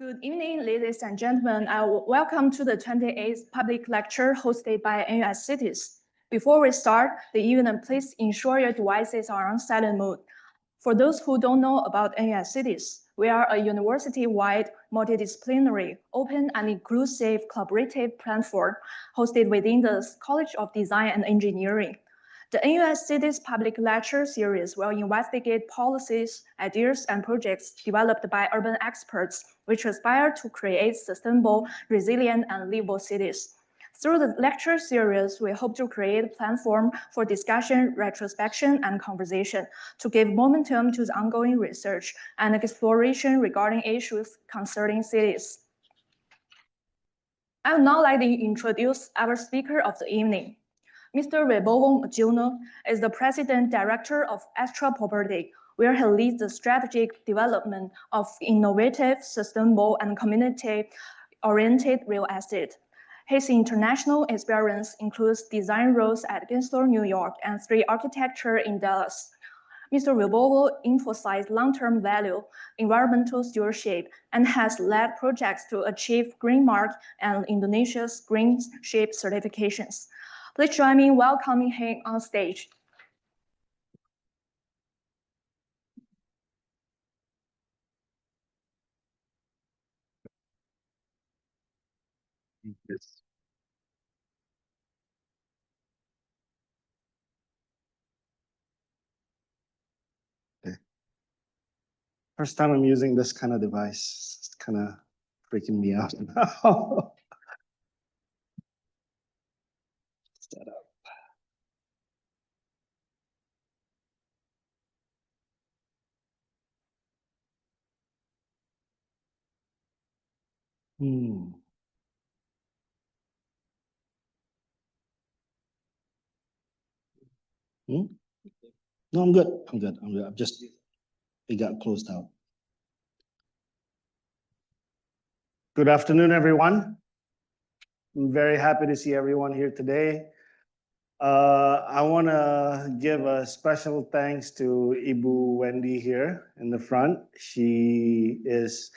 Good evening, ladies and gentlemen. Welcome to the 28th public lecture hosted by NUS Cities. Before we start the event, please ensure your devices are on silent mode. For those who don't know about NUS Cities, we are a university-wide, multidisciplinary, open and inclusive collaborative platform hosted within the College of Design and Engineering. The NUS Cities Public Lecture Series will investigate policies, ideas, and projects developed by urban experts which aspire to create sustainable, resilient, and livable cities. Through the lecture series, we hope to create a platform for discussion, retrospection, and conversation to give momentum to the ongoing research and exploration regarding issues concerning cities. I would now like to introduce our speaker of the evening. Mr. Wibowo Muljono is the President Director of Astra Property, where he leads the strategic development of innovative, sustainable, and community-oriented real estate. His international experience includes design roles at Gensler, New York, and 3 architecture in Dallas. Mr. Wibowo emphasized long-term value, environmental stewardship, and has led projects to achieve Green Mark and Indonesia's Green Ship certifications. Please join me in welcoming him on stage. Yes. Okay. First time I'm using this kind of device. It's kind of freaking me out now. Set up. No, I'm good. I'm good. I'm just, it got closed out. Good afternoon, everyone. I'm very happy to see everyone here today. I want to give a special thanks to Ibu Wendy here in the front. She is,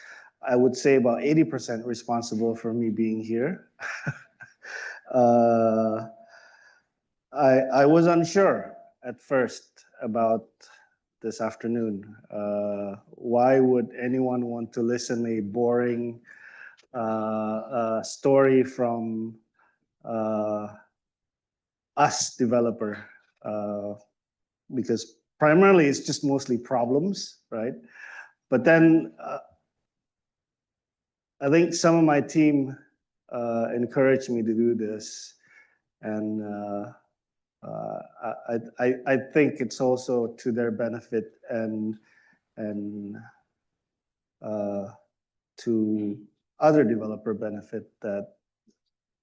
I would say, about 80% responsible for me being here. I was unsure at first about this afternoon. Why would anyone want to listen a boring story from us developer? Because primarily it's just mostly problems, right? But then I think some of my team encouraged me to do this, and I think it's also to their benefit and to other developer benefit that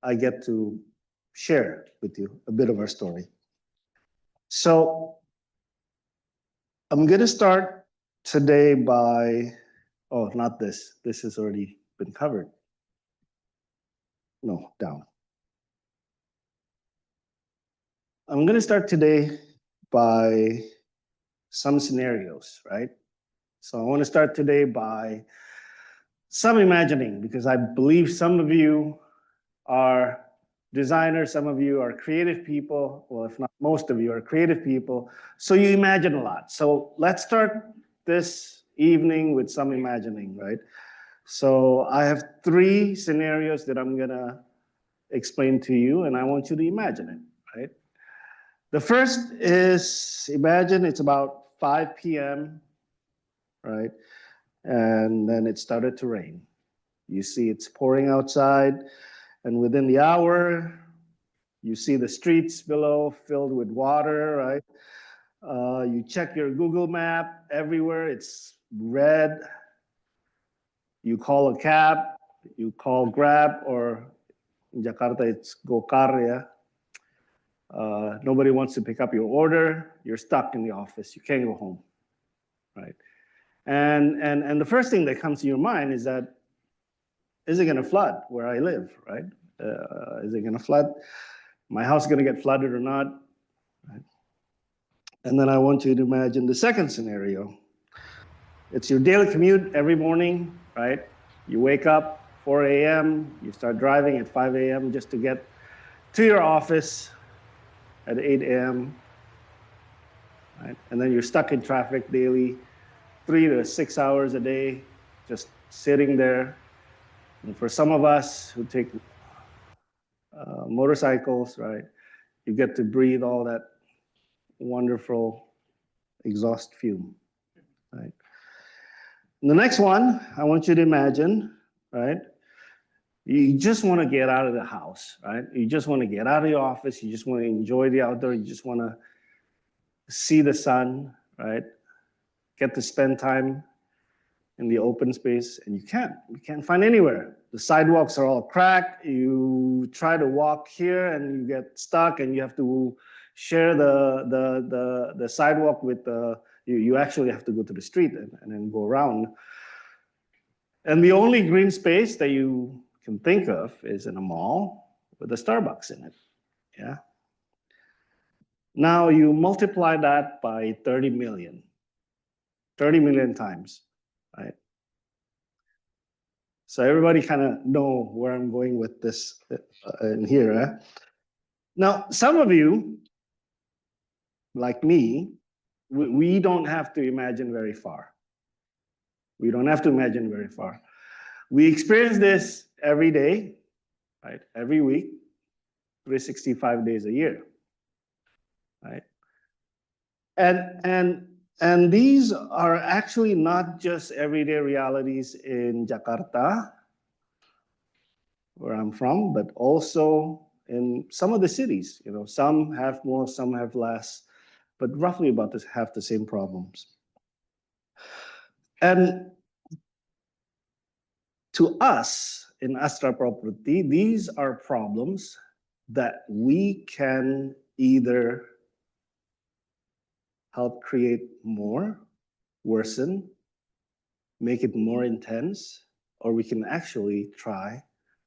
I get to share with you a bit of our story. So I'm going to start today by, oh, not this. This has already been covered. No, down. I'm going to start today by some scenarios, right? So I want to start today by some imagining, because I believe some of you are designers, some of you are creative people, well, if not most of you are creative people, so you imagine a lot. So let's start this evening with some imagining, right? So I have 3 scenarios that I'm gonna explain to you, and I want you to imagine it, right? The first is, imagine it's about 5 p.m., right? And then it started to rain. You see it's pouring outside, and within the hour, you see the streets below filled with water, right? You check your Google map, everywhere it's red. You call a cab, you call Grab, or in Jakarta it's Gokar, yeah? Nobody wants to pick up your order. You're stuck in the office. You can't go home, right? And the first thing that comes to your mind is that, is it going to flood where I live, right? Is it going to flood? My house going to get flooded or not? Right? And then I want you to imagine the second scenario. It's your daily commute every morning, right? You wake up 4 a.m., you start driving at 5 a.m. just to get to your office at 8 a.m., right? And then you're stuck in traffic daily, 3 to 6 hours a day, just sitting there. And for some of us who take motorcycles, right, you get to breathe all that wonderful exhaust fume, right? And the next one, I want you to imagine, right? You just want to get out of the house, right? You just want to get out of your office. You just want to enjoy the outdoor. You just want to see the sun, right? Get to spend time in the open space, and you can't find anywhere. The sidewalks are all cracked. You try to walk here and you get stuck, and you have to share the sidewalk with you actually have to go to the street and then go around. And the only green space that you can think of is in a mall with a Starbucks in it. Yeah. Now you multiply that by 30 million times, right? So everybody kind of know where I'm going with this in here. Eh? Now, some of you, like me, we don't have to imagine very far. We don't have to imagine very far. We experience this every day, right? Every week, 365 days a year, right? And these are actually not just everyday realities in Jakarta, where I'm from, but also in some of the cities. You know, some have more, some have less, but roughly about have the same problems. And to us in Astra Property, these are problems that we can either help create more, worsen, make it more intense, or we can actually try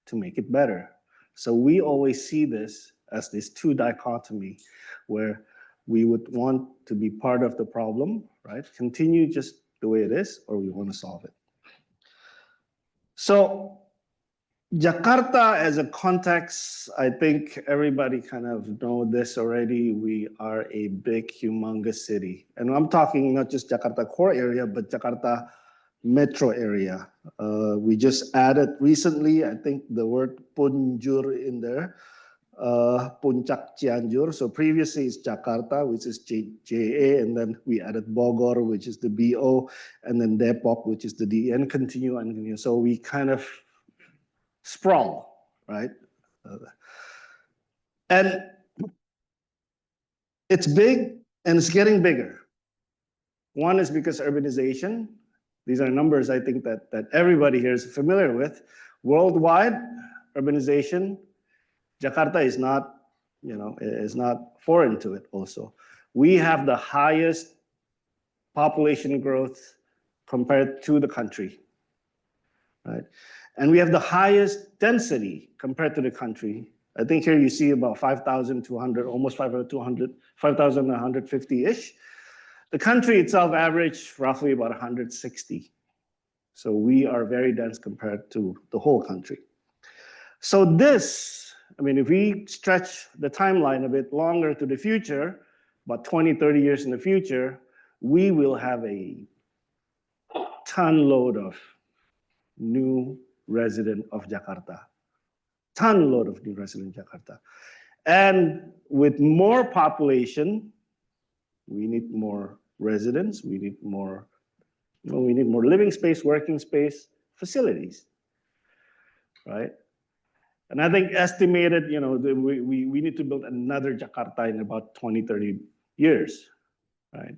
to make it better. So we always see this as this two dichotomy where we would want to be part of the problem, right? Continue just the way it is, or we want to solve it. So Jakarta as a context, I think everybody kind of know this already. We are a big, humongous city. And I'm talking not just Jakarta core area, but Jakarta metro area. We just added recently, I think, the word Punjur in there, Puncak Cianjur. So previously it's Jakarta, which is JA, and then we added Bogor, which is the BO, and then Depok, which is the D, and continue and continue. So we kind of sprawl, right? And it's big and it's getting bigger. One is because urbanization. These are numbers I think that everybody here is familiar with. Worldwide, urbanization, Jakarta is not, is not foreign to it also. We have the highest population growth compared to the country, right? And we have the highest density compared to the country. I think here you see about 5,200, almost 5,200, 5,150-ish. The country itself averaged roughly about 160. So we are very dense compared to the whole country. So this, I mean, if we stretch the timeline a bit longer to the future, about 20, 30 years in the future, we will have a ton load of new resident of Jakarta. Ton load of new resident of Jakarta. And with more population, we need more residents, we need more living space, working space, facilities, right? And I think estimated, we need to build another Jakarta in about 20, 30 years, right?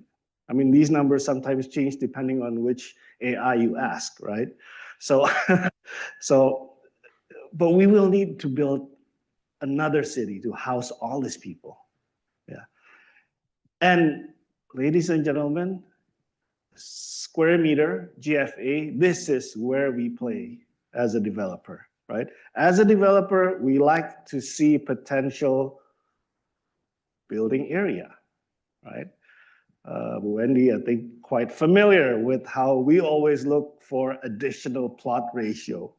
I mean, these numbers sometimes change depending on which AI you ask, right? So, but we will need to build another city to house all these people, yeah. And ladies and gentlemen, square meter, GFA, this is where we play as a developer, right? As a developer, we like to see potential building area, right? Wendy, I think quite familiar with how we always look for additional plot ratio,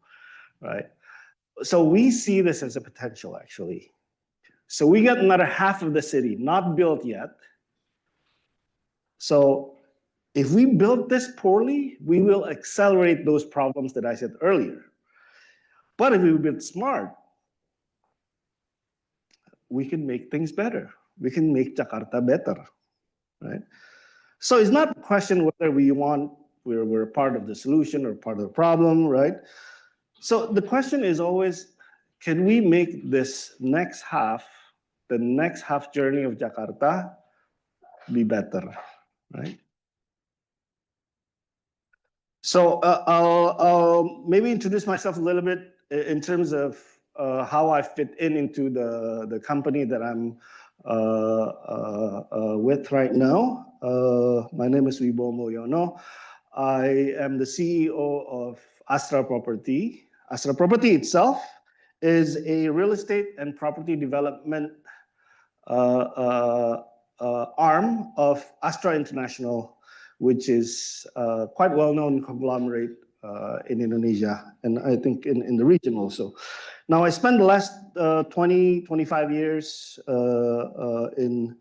right? So we see this as a potential, actually. So we got another half of the city not built yet. So if we build this poorly, we will accelerate those problems that I said earlier. But if we build smart, we can make things better. We can make Jakarta better, right? So it's not a question whether we're part of the solution or part of the problem, right? So the question is always, can we make this next half, the next half journey of Jakarta, be better, right? So I'll maybe introduce myself a little bit in terms of how I fit into the company that I'm with right now. My name is Wibowo Muljono. I am the CEO of Astra Property. Astra Property itself is a real estate and property development arm of Astra International, which is quite well-known conglomerate in Indonesia, and I think in the region also. Now, I spent the last 25 years in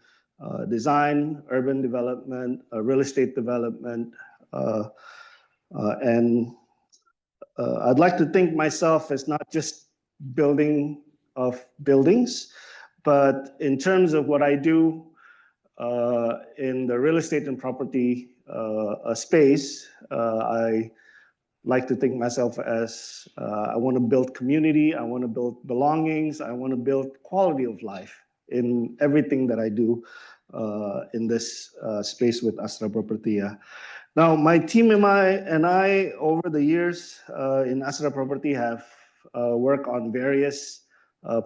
design, urban development, real estate development, and I'd like to think myself as not just building of buildings, but in terms of what I do in the real estate and property space, I like to think myself as I want to build community, I want to build belongings, I want to build quality of life in everything that I do in this space with Astra Property. Now, my team and I over the years in Astra Property have worked on various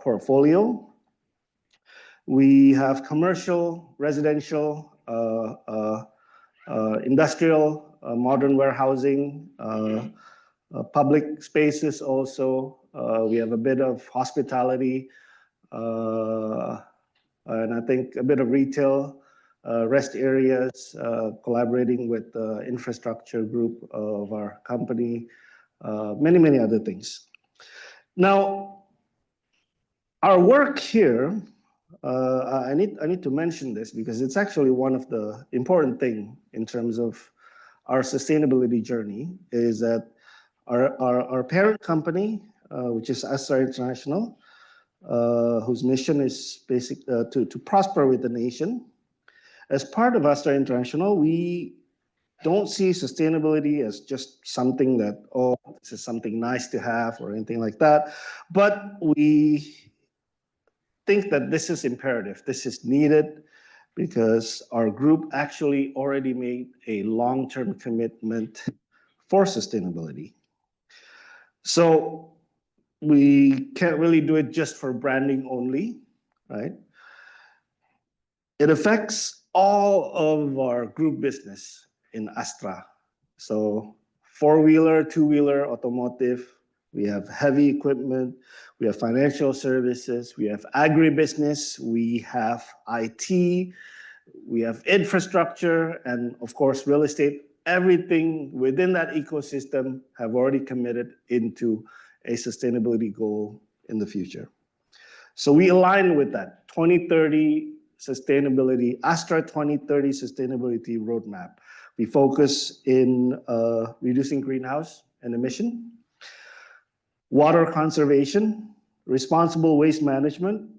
portfolio. We have commercial, residential, industrial, modern warehousing, public spaces also. We have a bit of hospitality, and I think a bit of retail, rest areas, collaborating with the infrastructure group of our company, many other things. Now, our work here, I need to mention this because it's actually one of the important thing in terms of our sustainability journey is that our parent company, which is Astra International, whose mission is to prosper with the nation. As part of Astra International, we don't see sustainability as just something that, oh, this is something nice to have or anything like that, but we think that this is imperative, this is needed, because our group actually already made a long-term commitment for sustainability. So we can't really do it just for branding only, right? It affects all of our group business in Astra. So four-wheeler, two-wheeler, automotive, we have heavy equipment, we have financial services, we have agribusiness, we have IT, we have infrastructure, and of course, real estate. Everything within that ecosystem have already committed into a sustainability goal in the future. So we align with that 2030 sustainability, Astra 2030 sustainability roadmap. We focus in reducing greenhouse and emission, water conservation, responsible waste management,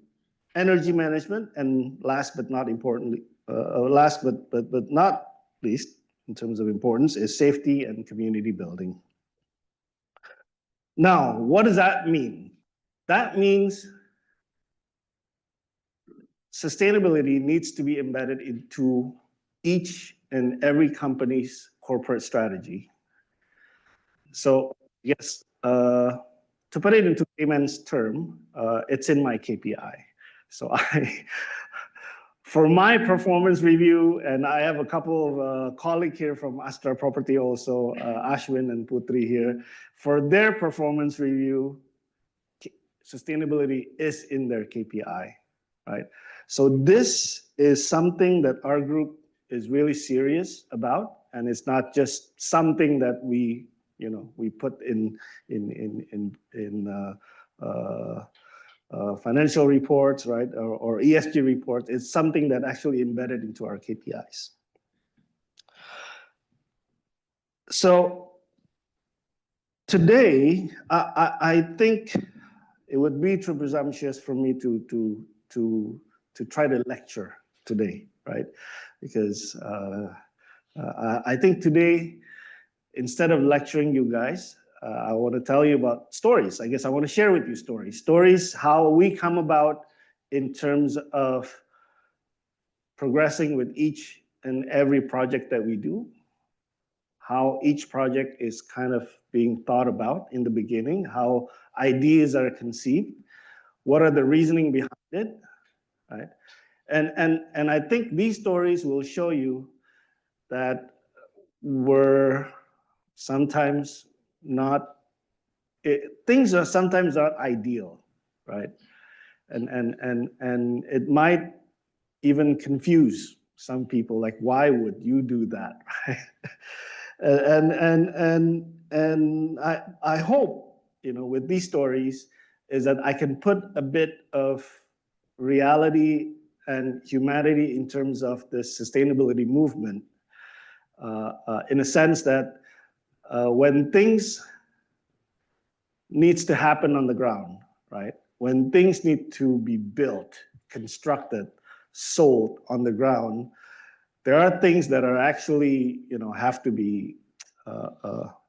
energy management, and last but not least, in terms of importance, is safety and community building. Now, what does that mean? That means sustainability needs to be embedded into each and every company's corporate strategy. So yes, to put it into layman's term, it's in my KPI. So for my performance review, and I have a couple of colleagues here from Astra Property also, Ashwin and Putri here, for their performance review, sustainability is in their KPI, right? So this is something that our group is really serious about, and it's not just something that we put in financial reports, right, or ESG reports. It's something that actually embedded into our KPIs. So today, I think it would be too presumptuous for me to try to lecture today, right? Because I think today, instead of lecturing you guys, I want to tell you about stories. I guess I want to share with you stories, how we come about in terms of progressing with each and every project that we do, how each project is kind of being thought about in the beginning, how ideas are conceived, what are the reasoning behind it, right? And I think these stories will show you that we're sometimes not, things are sometimes not ideal, right? And it might even confuse some people, like, why would you do that, right? And I hope, with these stories, is that I can put a bit of reality and humanity in terms of the sustainability movement, in a sense that when things needs to happen on the ground, right? When things need to be built, constructed, sold on the ground, there are things that are actually, have to be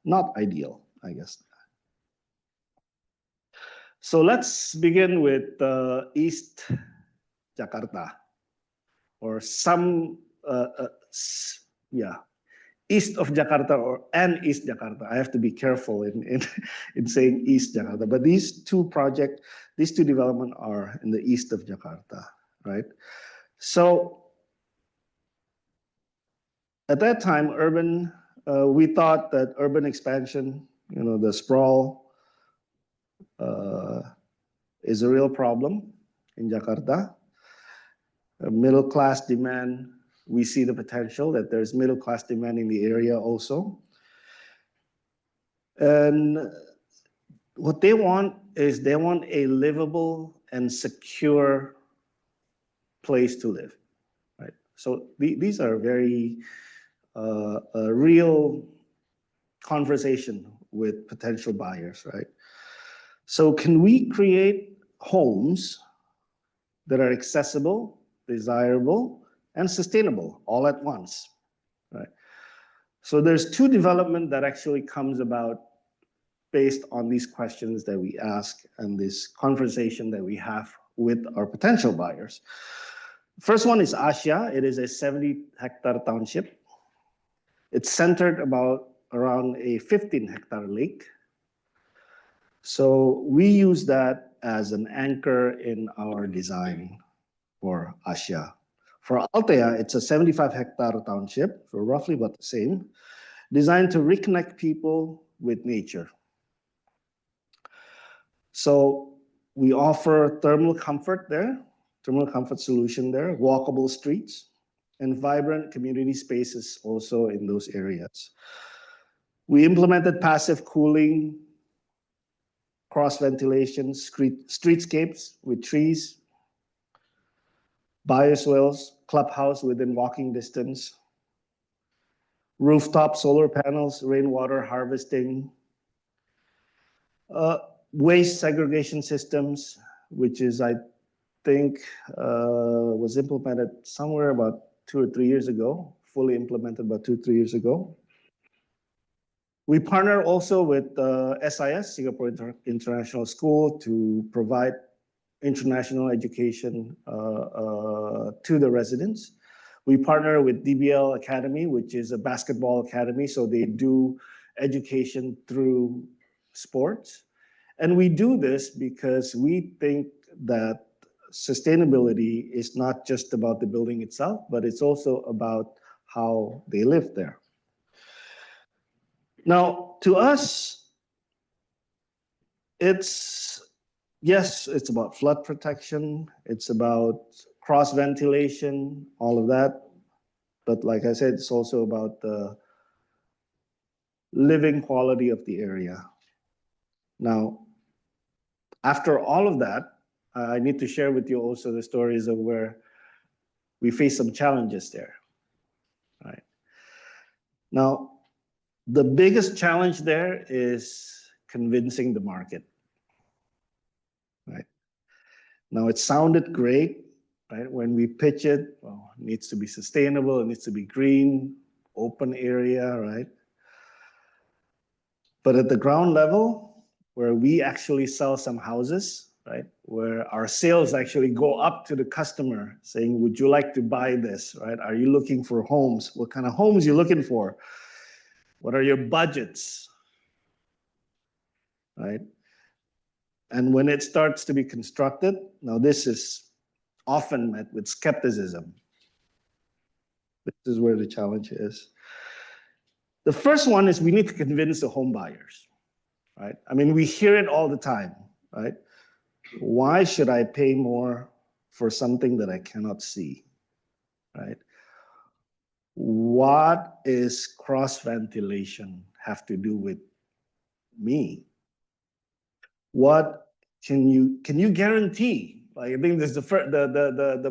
not ideal, I guess. So let's begin with East Jakarta, or some, east of Jakarta and East Jakarta. I have to be careful in saying East Jakarta, but these two developments are in the east of Jakarta, right? So at that time, we thought that urban expansion, the sprawl, is a real problem in Jakarta. Middle class demand, we see the potential that there's middle class demand in the area also. And what they want is they want a livable and secure place to live, right? So these are very a real conversation with potential buyers, right? So can we create homes that are accessible, desirable, and sustainable all at once, right? So there's two development that actually comes about based on these questions that we ask and this conversation that we have with our potential buyers. First one is Asya. It is a 70-hectare township. It's centered around a 15-hectare lake. So we use that as an anchor in our design for Asya. For Altea, it's a 75-hectare township, so roughly about the same, designed to reconnect people with nature. So we offer thermal comfort solution there, walkable streets, and vibrant community spaces also in those areas. We implemented passive cooling, cross ventilation, streetscapes with trees, bioswales, clubhouse within walking distance, rooftop solar panels, rainwater harvesting, waste segregation systems, which is, I think, was implemented somewhere about 2 or 3 years ago, fully implemented about 2 or 3 years ago. We partner also with SIS, Singapore International School, to provide international education to the residents. We partner with DBL Academy, which is a basketball academy, so they do education through sports. And we do this because we think that sustainability is not just about the building itself, but it's also about how they live there. Now, to us, it's about flood protection, it's about cross ventilation, all of that. But like I said, it's also about living quality of the area. Now, after all of that, I need to share with you also the stories of where we face some challenges there, right? Now, the biggest challenge there is convincing the market, right? Now, it sounded great, right? When we pitch it, well, it needs to be sustainable, it needs to be green, open area, right? But at the ground level, where we actually sell some houses, right? Where our sales actually go up to the customer saying, would you like to buy this, right? Are you looking for homes? What kind of homes are you looking for? What are your budgets, right? And when it starts to be constructed, now this is often met with skepticism. This is where the challenge is. The first one is we need to convince the home buyers, right? I mean, we hear it all the time, right? Why should I pay more for something that I cannot see, right? What is cross ventilation have to do with me? What can you guarantee? Like, I think this is the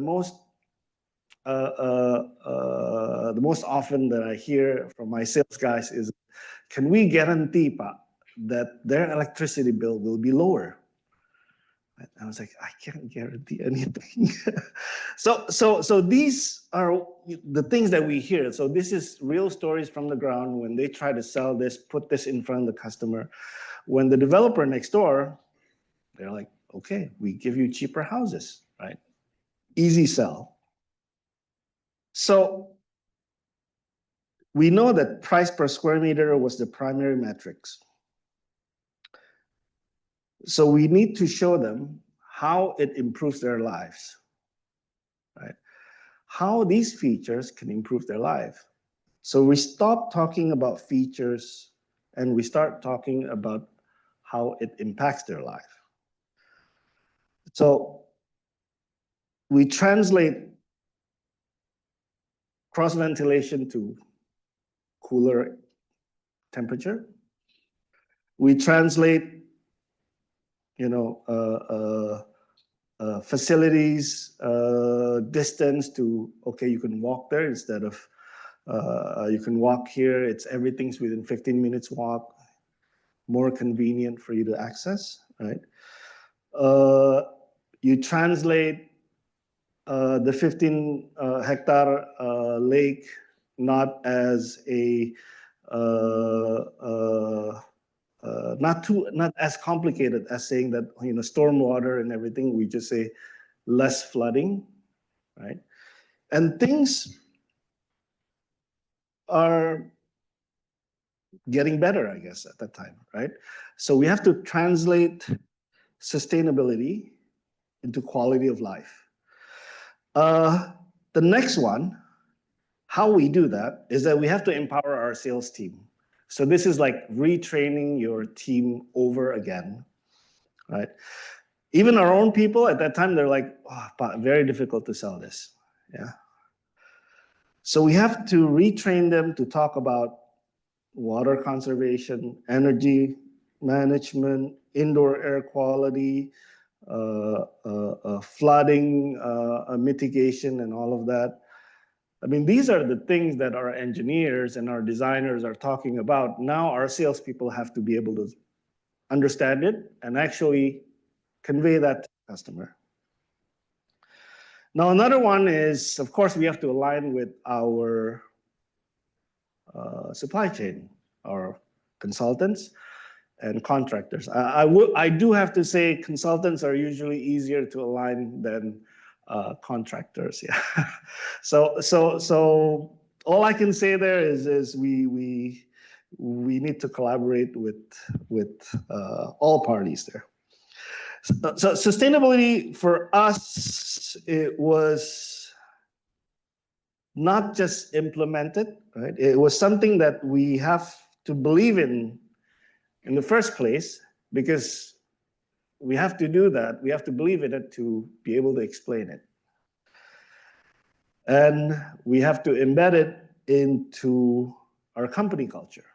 most often that I hear from my sales guys is, can we guarantee, Pa, that their electricity bill will be lower? I was like, I can't guarantee anything. So these are the things that we hear. So this is real stories from the ground when they try to sell this, put this in front of the customer. When the developer next door, they're like, okay, we give you cheaper houses, right? Easy sell. So we know that price per square meter was the primary metrics. So we need to show them how it improves their lives, right? How these features can improve their life. So we stop talking about features and we start talking about how it impacts their life. So we translate cross ventilation to cooler temperature. We translate, facilities distance to, okay, you can walk there instead of you can walk here. Everything's within 15 minutes walk, more convenient for you to access, right? You translate the 15 hectare lake not as a not as complicated as saying that stormwater and everything. We just say less flooding, right? And things are getting better, I guess, at that time, right? So we have to translate sustainability into quality of life. The next one, how we do that is that we have to empower our sales team. So this is like retraining your team over again, right? Even our own people at that time, they're like, oh, very difficult to sell this, yeah? So we have to retrain them to talk about water conservation, energy management, indoor air quality, flooding mitigation, and all of that. I mean, these are the things that our engineers and our designers are talking about. Now our salespeople have to be able to understand it and actually convey that to the customer. Now, another one is, of course, we have to align with our supply chain, our consultants and contractors. I do have to say consultants are usually easier to align than contractors. Yeah. So all I can say there is we need to collaborate with all parties there. So sustainability for us, it was not just implemented, right? It was something that we have to believe in the first place, because we have to do that. We have to believe in it to be able to explain it. And we have to embed it into our company culture,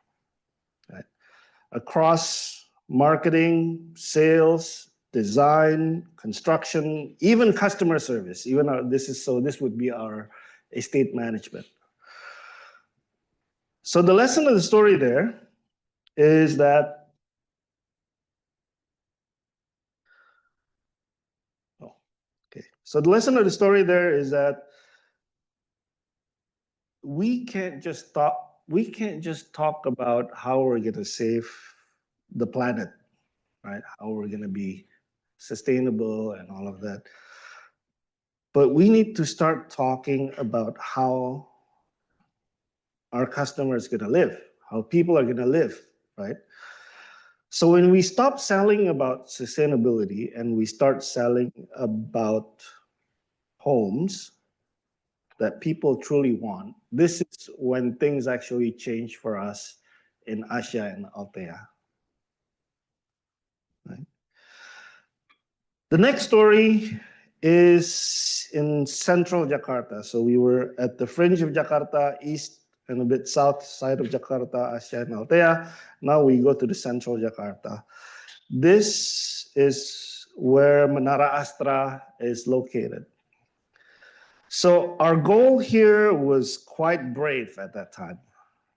across marketing, sales, design, construction, even customer service. This would be our estate management. So the lesson of the story there is that So the lesson of the story there is that we can't just talk about how we're going to save the planet, right? How we're going to be sustainable and all of that. But we need to start talking about how our customers are going to live, how people are going to live, right? So when we stop selling about sustainability and we start selling about homes that people truly want, this is when things actually change for us in Asya and Altea. Right? The next story is in central Jakarta. So we were at the fringe of Jakarta, east and a bit south side of Jakarta, Asya and Altea. Now we go to the central Jakarta. This is where Menara Astra is located. So our goal here was quite brave at that time,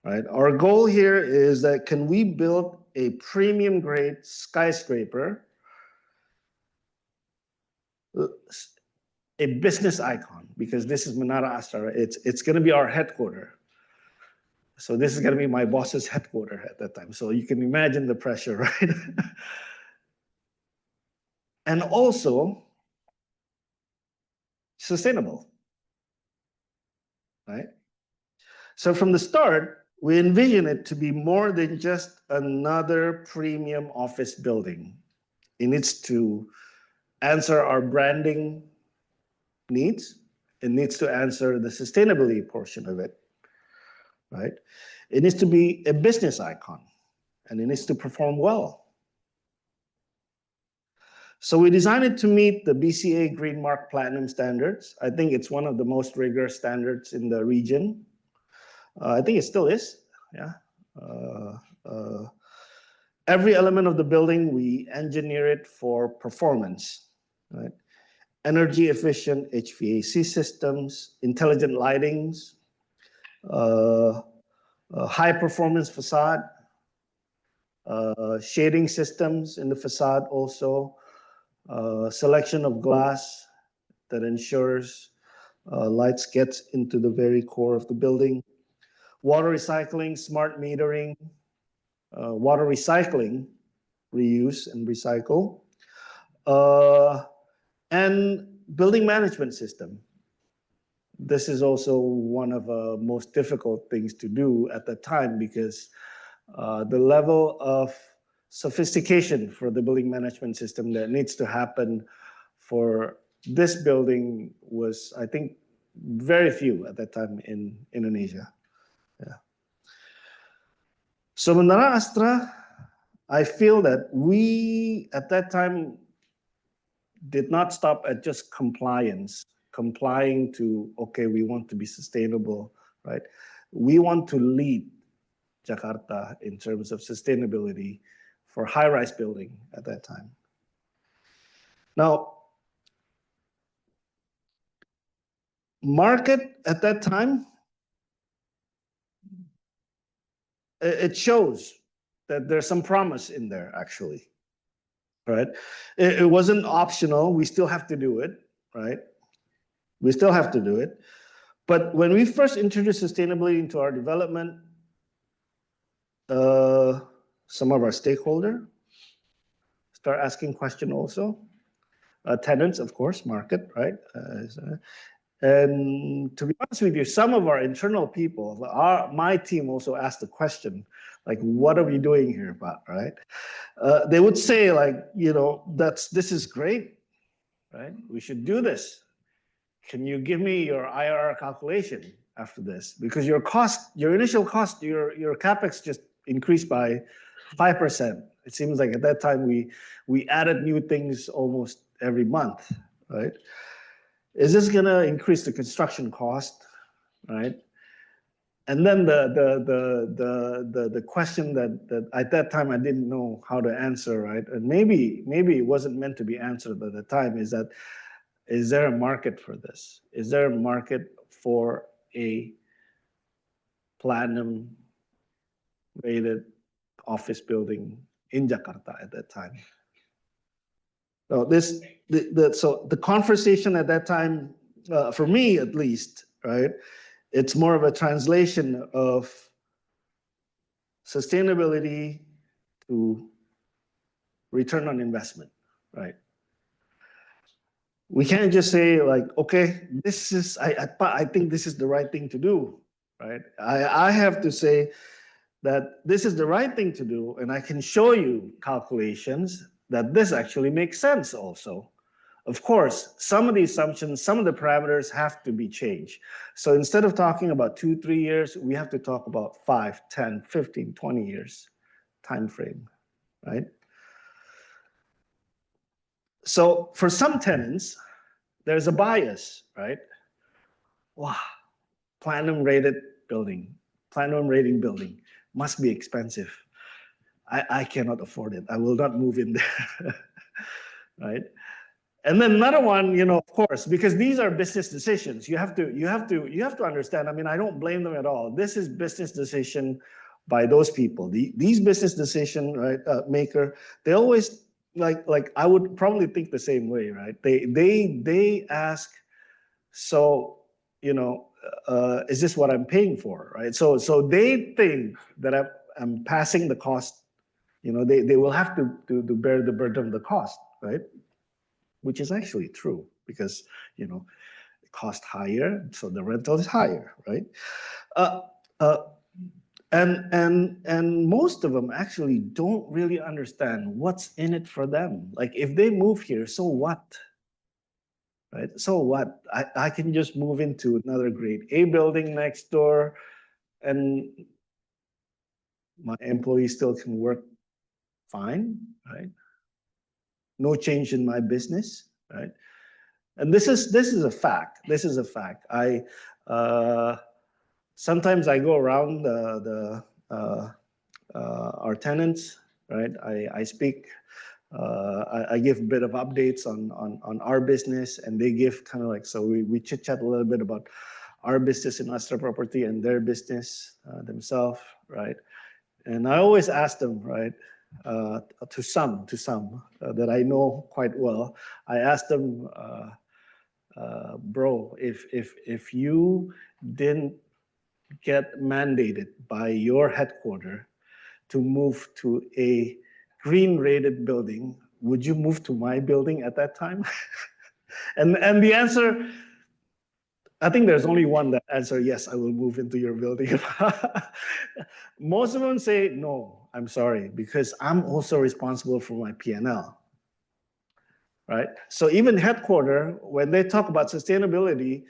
right? Our goal here is that can we build a premium grade skyscraper, a business icon, because this is Menara Astra, right? It's going to be our headquarters. So this is going to be my boss's headquarters at that time. So you can imagine the pressure, right? And also sustainable, right? So from the start, we envision it to be more than just another premium office building. It needs to answer our branding needs. It needs to answer the sustainability portion of it, right? It needs to be a business icon, and it needs to perform well. So we designed it to meet the BCA Green Mark Platinum standards. I think it's one of the most rigorous standards in the region. I think it still is, yeah. Every element of the building, we engineer it for performance, right? Energy efficient HVAC systems, intelligent lightings, high performance facade, shading systems in the facade also, selection of glass that ensures lights get into the very core of the building, water recycling, smart metering, water recycling, reuse and recycle, and building management system. This is also one of the most difficult things to do at the time because the level of sophistication for the building management system that needs to happen for this building was, I think, very few at that time in Indonesia. Yeah. So Menara Astra, I feel that we at that time did not stop at just complying to, okay, we want to be sustainable, right? We want to lead Jakarta in terms of sustainability for high-rise building at that time. Now, market at that time, it shows that there's some promise in there actually, right? It wasn't optional, we still have to do it, right? We still have to do it. But when we first introduced sustainability into our development, some of our stakeholders start asking questions also. Tenants, of course, market, right? And to be honest with you, some of our internal people, my team also asked the question, like, what are we doing here about, right? They would say, like, you know, this is great, right? We should do this. Can you give me your IRR calculation after this? Because your initial cost, your capex just increased by 5%. It seems like at that time we added new things almost every month, right? Is this gonna increase the construction cost, right? And then the question that at that time I didn't know how to answer, right? And maybe it wasn't meant to be answered at the time, is that, is there a market for this? Is there a market for a platinum rated office building in Jakarta at that time? So the conversation at that time, for me at least, right? It's more of a translation of sustainability to return on investment, right? We can't just say like, okay, this is, I think this is the right thing to do, right? I have to say that this is the right thing to do, and I can show you calculations that this actually makes sense also. Of course, some of the assumptions, some of the parameters have to be changed. So instead of talking about 2, 3 years, we have to talk about 5, 10, 15, 20 years time frame, right? So for some tenants, there's a bias, right? Wow, platinum rated building, platinum rating building must be expensive. I cannot afford it. I will not move in there, right? And then another one, you know, of course, because these are business decisions. You have to understand. I mean, I don't blame them at all. This is business decision by those people. These business decision, right, maker, they always like I would probably think the same way, right? They ask, so, you know, is this what I'm paying for, right? So they think that I'm passing the cost. You know, they will have to bear the burden of the cost, right? Which is actually true because, you know, it costs higher, so the rental is higher, right? And most of them actually don't really understand what's in it for them. Like if they move here, so what? Right? So what? I can just move into another grade A building next door, and my employee still can work fine, right? No change in my business, right? And this is a fact. This is a fact. Sometimes I go around our tenants, right? I speak. I give a bit of updates on our business, and they give kind of like, so we chit chat a little bit about our business in Astra Property and their business themselves, right? And I always ask them, right? To some that I know quite well, I ask them, bro, if you didn't get mandated by your headquarter to move to a green rated building, would you move to my building at that time? and the answer, I think there's only one that answer, yes, I will move into your building. Most of them say, no, I'm sorry, because I'm also responsible for my P&L. Right? So even headquarter, when they talk about sustainability,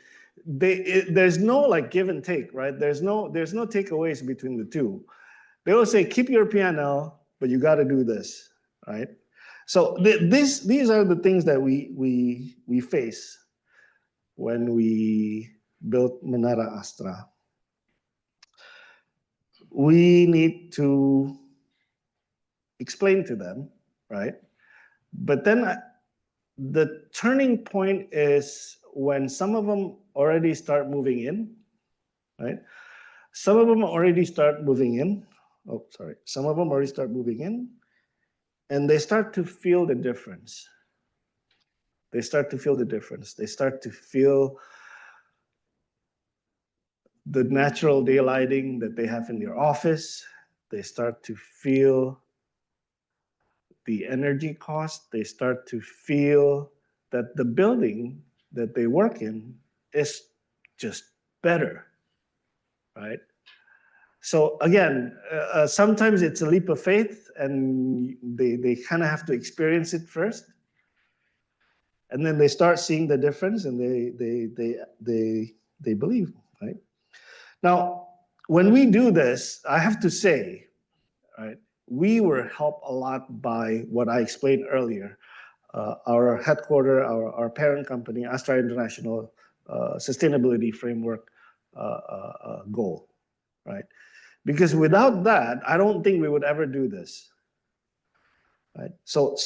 there's no like give and take, right? There's no takeaways between the two. They will say, keep your P&L, but you got to do this, right? So these are the things that we face when we built Menara Astra. We need to explain to them, right? But then the turning point is when some of them already start moving in, right? Some of them already start moving in. Oh, sorry. Some of them already start moving in, and they start to feel the difference. They start to feel the difference. They start to feel the natural daylighting that they have in their office. They start to feel the energy cost. They start to feel that the building that they work in is just better, right? So again, sometimes it's a leap of faith, and they kind of have to experience it first, and then they start seeing the difference, and they believe, right? Now, when we do this, I have to say, right, we were helped a lot by what I explained earlier. Our headquarter, our parent company, Astra International Sustainability Framework goal, right? Because without that, I don't think we would ever do this. Right. So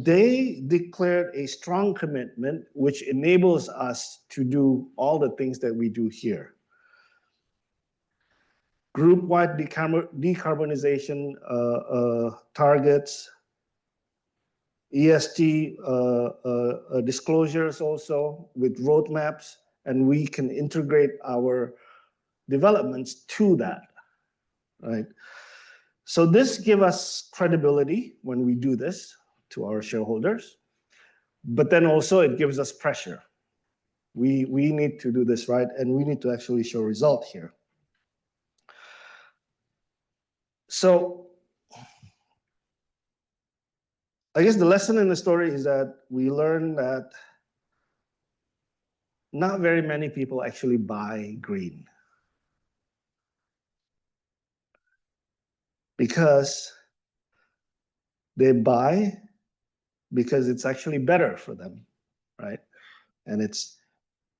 they declared a strong commitment, which enables us to do all the things that we do here. Group-wide decarbonization targets, ESG disclosures also with roadmaps, and we can integrate our developments to that, right? So this gives us credibility when we do this to our shareholders, but then also it gives us pressure. We need to do this right, and we need to actually show result here. So I guess the lesson in the story is that we learn that not very many people actually buy green. Because they buy because it's actually better for them, right? And it's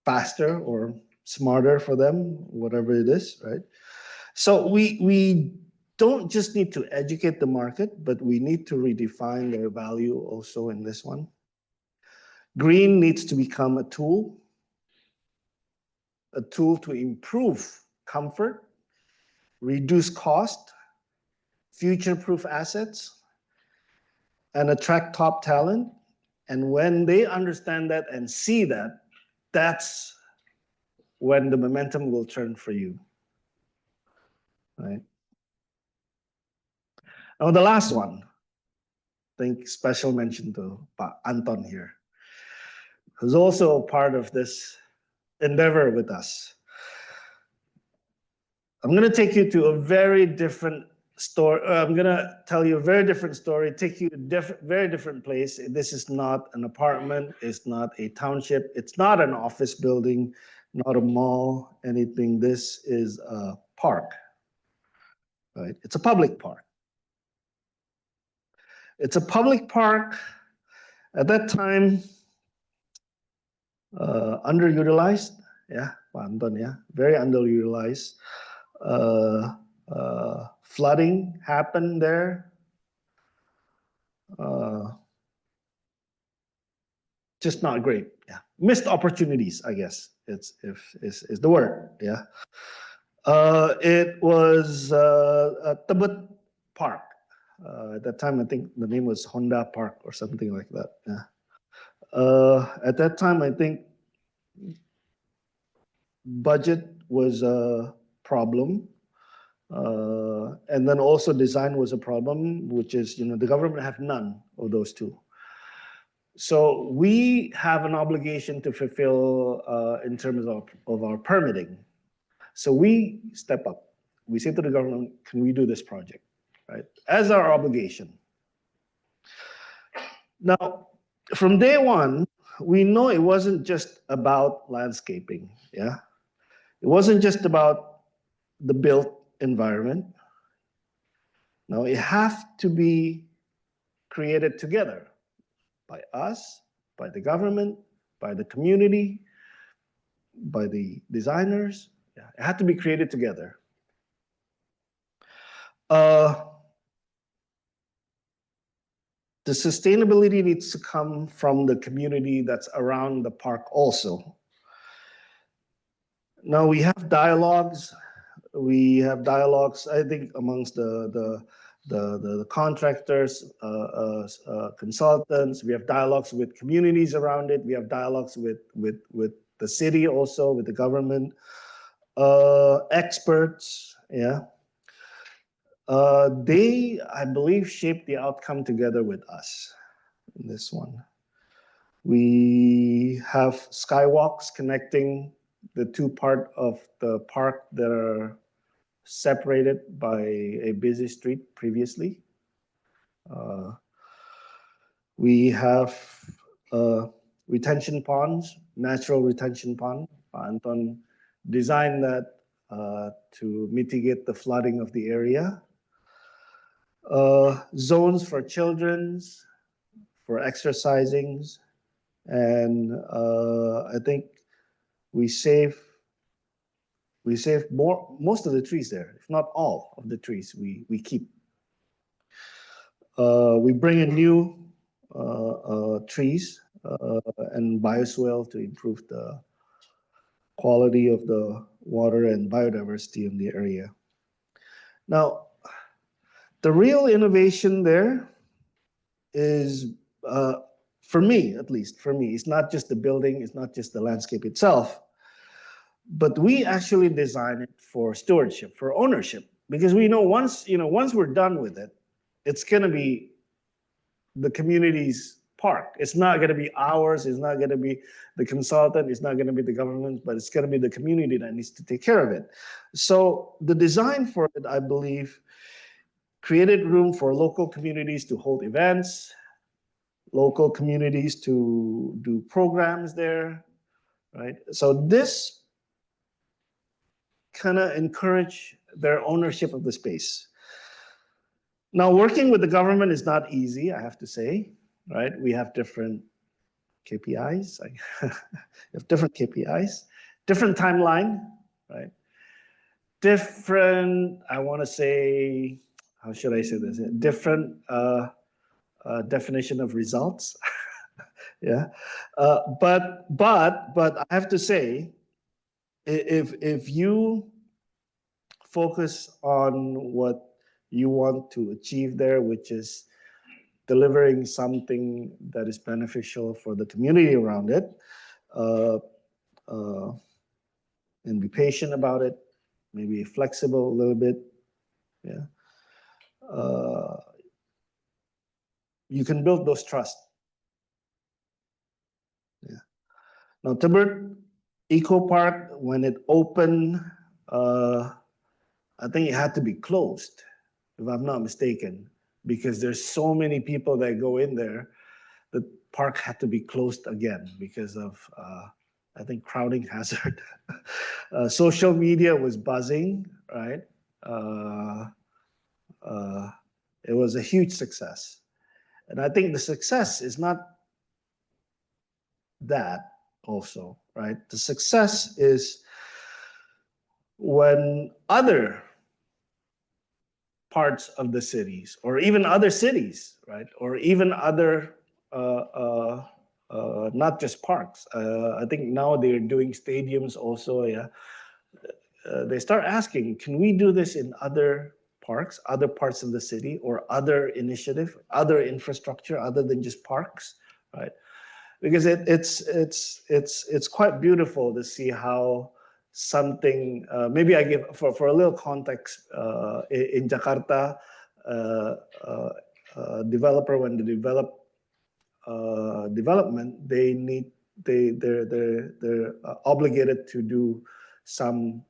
faster or smarter for them, whatever it is, right? So we don't just need to educate the market, but we need to redefine their value also in this one. Green needs to become a tool to improve comfort, reduce cost, future-proof assets, and attract top talent. And when they understand that and see that, that's when the momentum will turn for you, right? Now the last one, I think special mention to Anton here, who's also part of this endeavor with us. I'm going to take you to a very different story. I'm going to tell you a very different story, take you to a very different place. This is not an apartment. It's not a township. It's not an office building, not a mall, anything. This is a park, right? It's a public park. It's a public park. At that time, underutilized. Yeah, Pak Anton, yeah, very underutilized. Flooding happened there. Just not great. Yeah, missed opportunities, I guess. Is the word. Yeah. It was a Tebet Park. At that time, I think the name was Honda Park or something like that. Yeah. At that time, I think budget was a problem. And then also design was a problem, which is, the government have none of those two. So we have an obligation to fulfill in terms of our permitting. So we step up. We say to the government, can we do this project, right? As our obligation. Now, from day one, we know it wasn't just about landscaping, yeah? It wasn't just about the built environment. No, it has to be created together by us, by the government, by the community, by the designers. Yeah, it had to be created together. The sustainability needs to come from the community that's around the park also. Now we have dialogues. I think, amongst the contractors, consultants. We have dialogues with communities around it. We have dialogues with the city also, with the government, experts. Yeah. They, I believe, shape the outcome together with us in this one. We have skywalks connecting the two parts of the park that are separated by a busy street previously. We have retention ponds, natural retention pond. Anton designed that to mitigate the flooding of the area. Zones for children's, for exercising, and I think we save We save most of the trees there, if not all of the trees we keep. We bring in new trees and bioswale to improve the quality of the water and biodiversity in the area. Now, the real innovation there is, for me, at least for me, it's not just the building, it's not just the landscape itself, but we actually design it for stewardship, for ownership, because we know once we're done with it, it's going to be the community's park. It's not going to be ours. It's not going to be the consultant. It's not going to be the government, but it's going to be the community that needs to take care of it. So the design for it, I believe, created room for local communities to hold events, local communities to do programs there, right? So this kind of encourage their ownership of the space. Now, working with the government is not easy, I have to say, right? We have different KPIs, different timeline, right? Different, I want to say, how should I say this? Different definition of results. Yeah, but I have to say, if you focus on what you want to achieve there, which is delivering something that is beneficial for the community around it, and be patient about it, maybe flexible a little bit, yeah. You can build those trust. Yeah. Now, Tebet Eco Park, when it opened, I think it had to be closed, if I'm not mistaken, because there's so many people that go in there. The park had to be closed again because of, I think, crowding hazard. Social media was buzzing, right? It was a huge success. And I think the success is not that also, right? The success is when other parts of the cities, or even other cities, right? Or even other, not just parks. I think now they're doing stadiums also, yeah. They start asking, can we do this in other parks, other parts of the city, or other initiative, other infrastructure other than just parks, right? Because it's quite beautiful to see how something, maybe I give for a little context, in Jakarta, developer, when they develop development, they're obligated to do some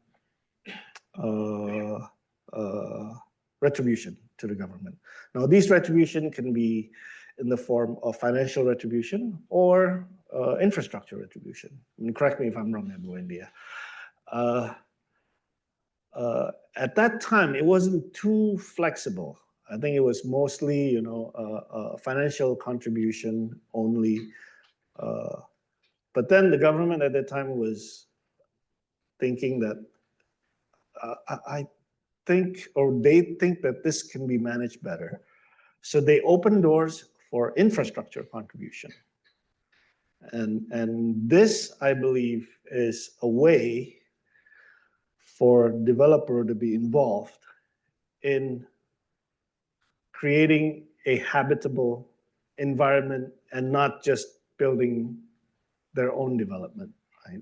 retribution to the government. Now, these retribution can be in the form of financial retribution or infrastructure retribution. I mean, correct me if I'm wrong, Bu India. At that time, it wasn't too flexible. I think it was mostly, financial contribution only. But then the government at that time was thinking that I think, or they think that this can be managed better. So they open doors for infrastructure contribution. And this, I believe, is a way for developer to be involved in creating a habitable environment and not just building their own development, right?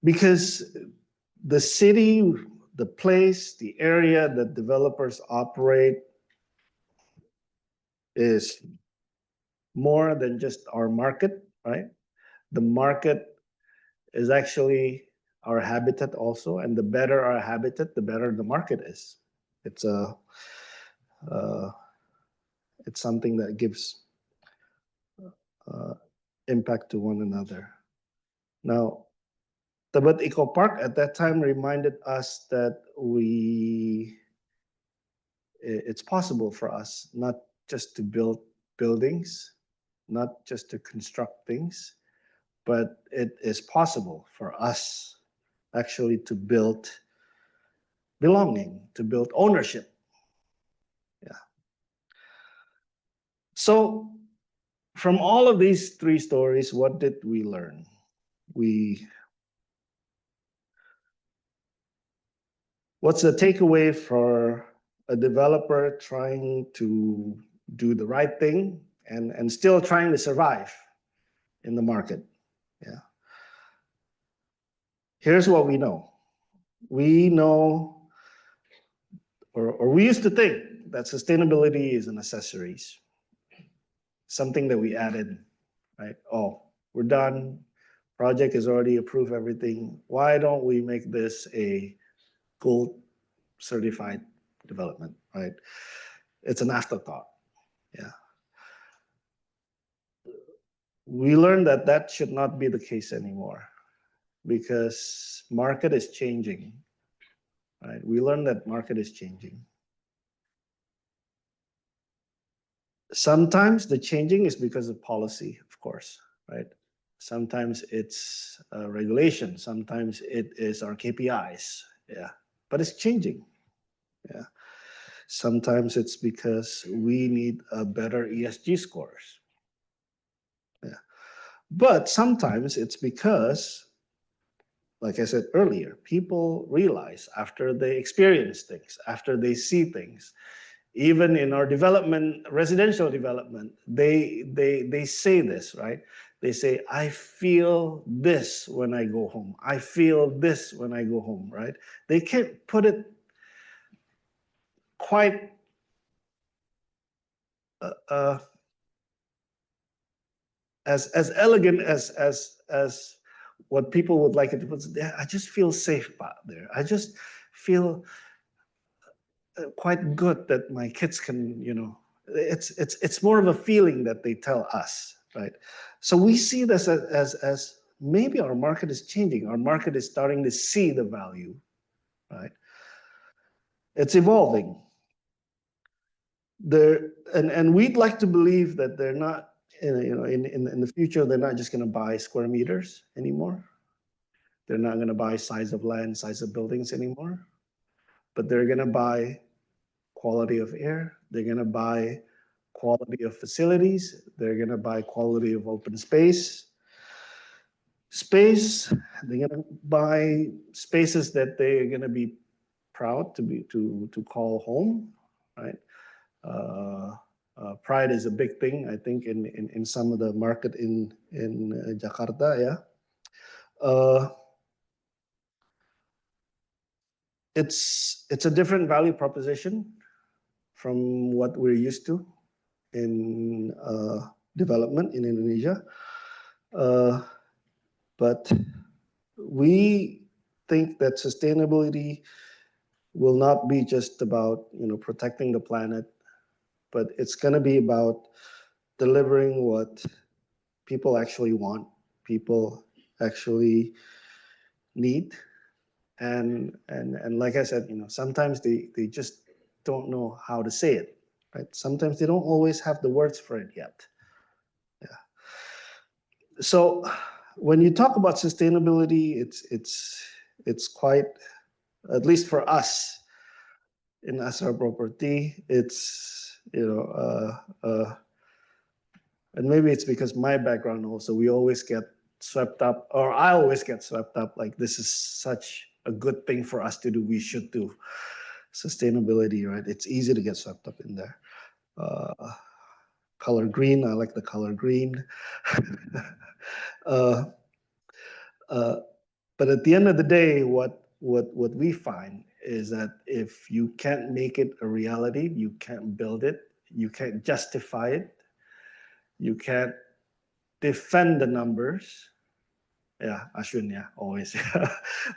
Because the city, the place, the area that developers operate is more than just our market, right? The market is actually our habitat also, and the better our habitat, the better the market is. It's something that gives impact to one another. Now, Tebet Eco Park at that time reminded us that it's possible for us not just to build buildings, not just to construct things, but it is possible for us actually to build belonging, to build ownership. Yeah. So from all of these three stories, what did we learn? What's the takeaway for a developer trying to do the right thing and still trying to survive in the market? Yeah. Here's what we know. We know, or we used to think that sustainability is an accessories, something that we added, right? Oh, we're done. Project is already approved, everything. Why don't we make this a gold certified development, right? It's an afterthought. Yeah. We learned that that should not be the case anymore because market is changing, right? We learned that market is changing. Sometimes the changing is because of policy, of course, right? Sometimes it's regulation. Sometimes it is our KPIs. Yeah, but it's changing. Yeah. Sometimes it's because we need a better ESG scores. Yeah. But sometimes it's because, like I said earlier, people realize after they experience things, after they see things, even in our development, residential development, they say this, right? They say, I feel this when I go home. I feel this when I go home, right? They can't put it quite as elegant as what people would like it to put. I just feel safe out there. I just feel quite good that my kids can, you know, it's more of a feeling that they tell us, right? So we see this as maybe our market is changing. Our market is starting to see the value, right? It's evolving. And we'd like to believe that they're not, you know, in the future, they're not just going to buy square meters anymore. They're not going to buy size of land, size of buildings anymore, but they're going to buy quality of air. They're going to buy quality of facilities. They're going to buy quality of open space. They're going to buy spaces that they're going to be proud to call home, right? Pride is a big thing, I think, in some of the market in Jakarta, yeah. It's a different value proposition from what we're used to in development in Indonesia. But we think that sustainability will not be just about, you know, protecting the planet, but it's going to be about delivering what people actually want, people actually need. And like I said, you know, sometimes they just don't know how to say it, right? Sometimes they don't always have the words for it yet. Yeah. So when you talk about sustainability, it's quite, at least for us in Astra Property, it's, you know, and maybe it's because my background also, we always get swept up, or I always get swept up, like this is such a good thing for us to do, we should do sustainability, right? It's easy to get swept up in there. Color green, I like the color green. But at the end of the day, what we find is that if you can't make it a reality, you can't build it, you can't justify it, you can't defend the numbers. Yeah, Ashwin, yeah, always.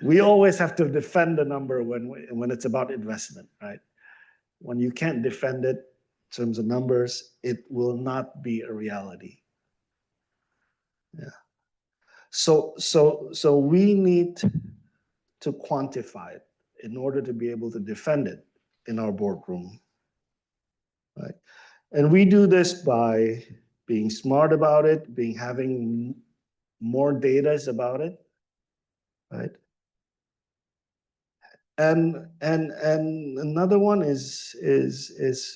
We always have to defend the number when it's about investment, right? When you can't defend it in terms of numbers, it will not be a reality. Yeah. So we need to quantify it in order to be able to defend it in our boardroom, right? And we do this by being smart about it, having more data about it, right? And another one is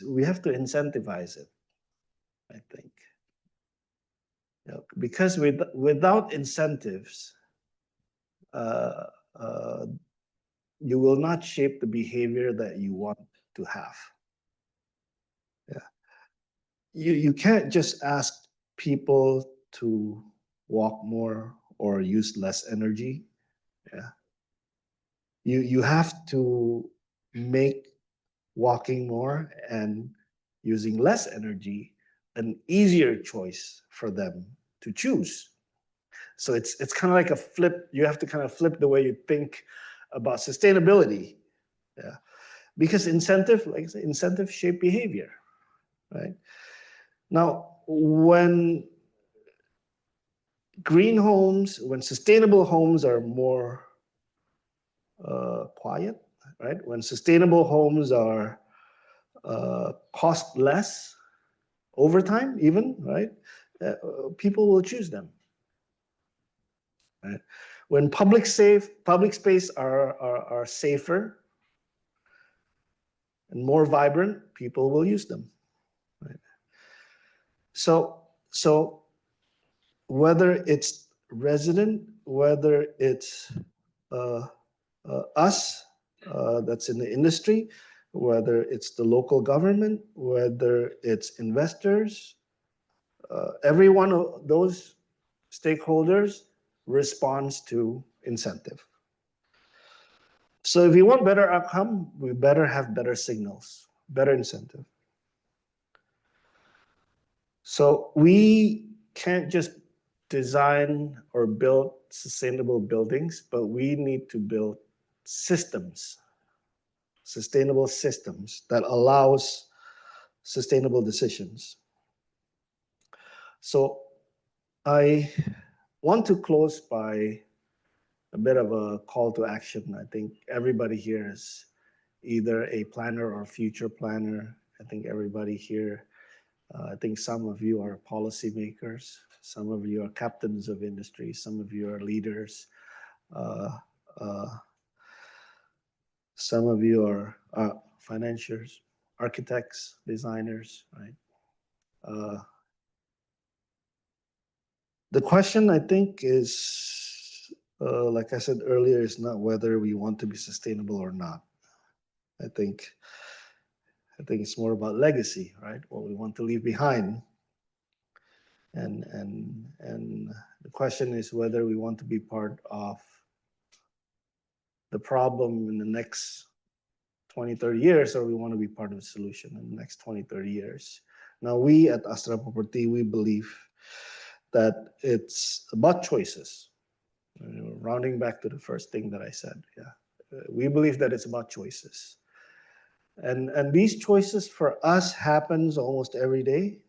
we have to incentivize it, I think. Because without incentives, you will not shape the behavior that you want to have. Yeah. You can't just ask people to walk more or use less energy. Yeah. You have to make walking more and using less energy an easier choice for them to choose. So it's kind of like a flip. You have to kind of flip the way you think about sustainability. Yeah. Because incentive, like I say, incentive shape behavior, right? Now, when green homes, when sustainable homes are more quiet, right? When sustainable homes are cost less over time, even, right? People will choose them. Right? When public space are safer and more vibrant, people will use them. Right? So whether it's resident, whether it's us that's in the industry, whether it's the local government, whether it's investors, every one of those stakeholders responds to incentive. So if you want better outcome, we better have better signals, better incentive. So we can't just design or build sustainable buildings, but we need to build systems, sustainable systems that allows sustainable decisions. So I want to close by a bit of a call to action. I think everybody here is either a planner or future planner. I think everybody here, I think some of you are policymakers, some of you are captains of industry, some of you are leaders, some of you are financiers, architects, designers, right? The question, I think, is, like I said earlier, is not whether we want to be sustainable or not. I think it's more about legacy, right? What we want to leave behind. And the question is whether we want to be part of the problem in the next 20, 30 years, or we want to be part of the solution in the next 20, 30 years. Now, we at Astra Property, we believe that it's about choices. Rounding back to the first thing that I said, we believe that it's about choices. And these choices for us happens almost every day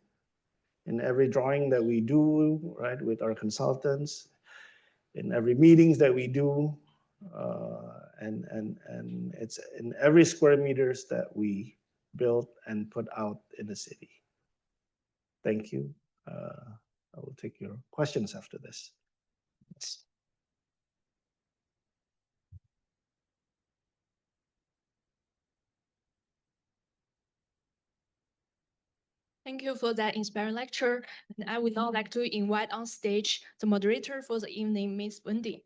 in every drawing that we do, right, with our consultants, in every meetings that we do, and it's in every square meters that we build and put out in the city. Thank you. I will take your questions after this. Yes. Thank you for that inspiring lecture. And I would now like to invite on stage the moderator for the evening, Ms. Wendy.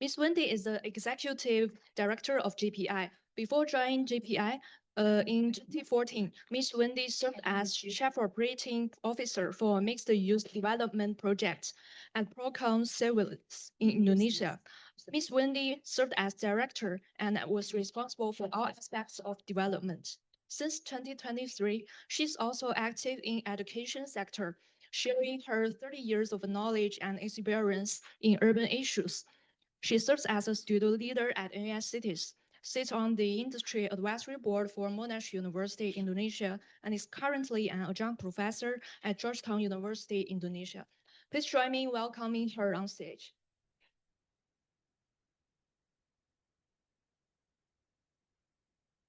Ms. Wendy is the Executive Director of JPI. Before joining JPI, in 2014, Ms. Wendy served as Chief Operating Officer for a mixed-use development project at Procon Service in Indonesia. Ms. Wendy served as Director and was responsible for all aspects of development. Since 2023, she's also active in education sector, sharing her 30 years of knowledge and experience in urban issues. She serves as a studio leader at NUS Cities, sits on the Industry Advisory Board for Monash University, Indonesia, and is currently an adjunct professor at Georgetown University, Indonesia. Please join me in welcoming her on stage.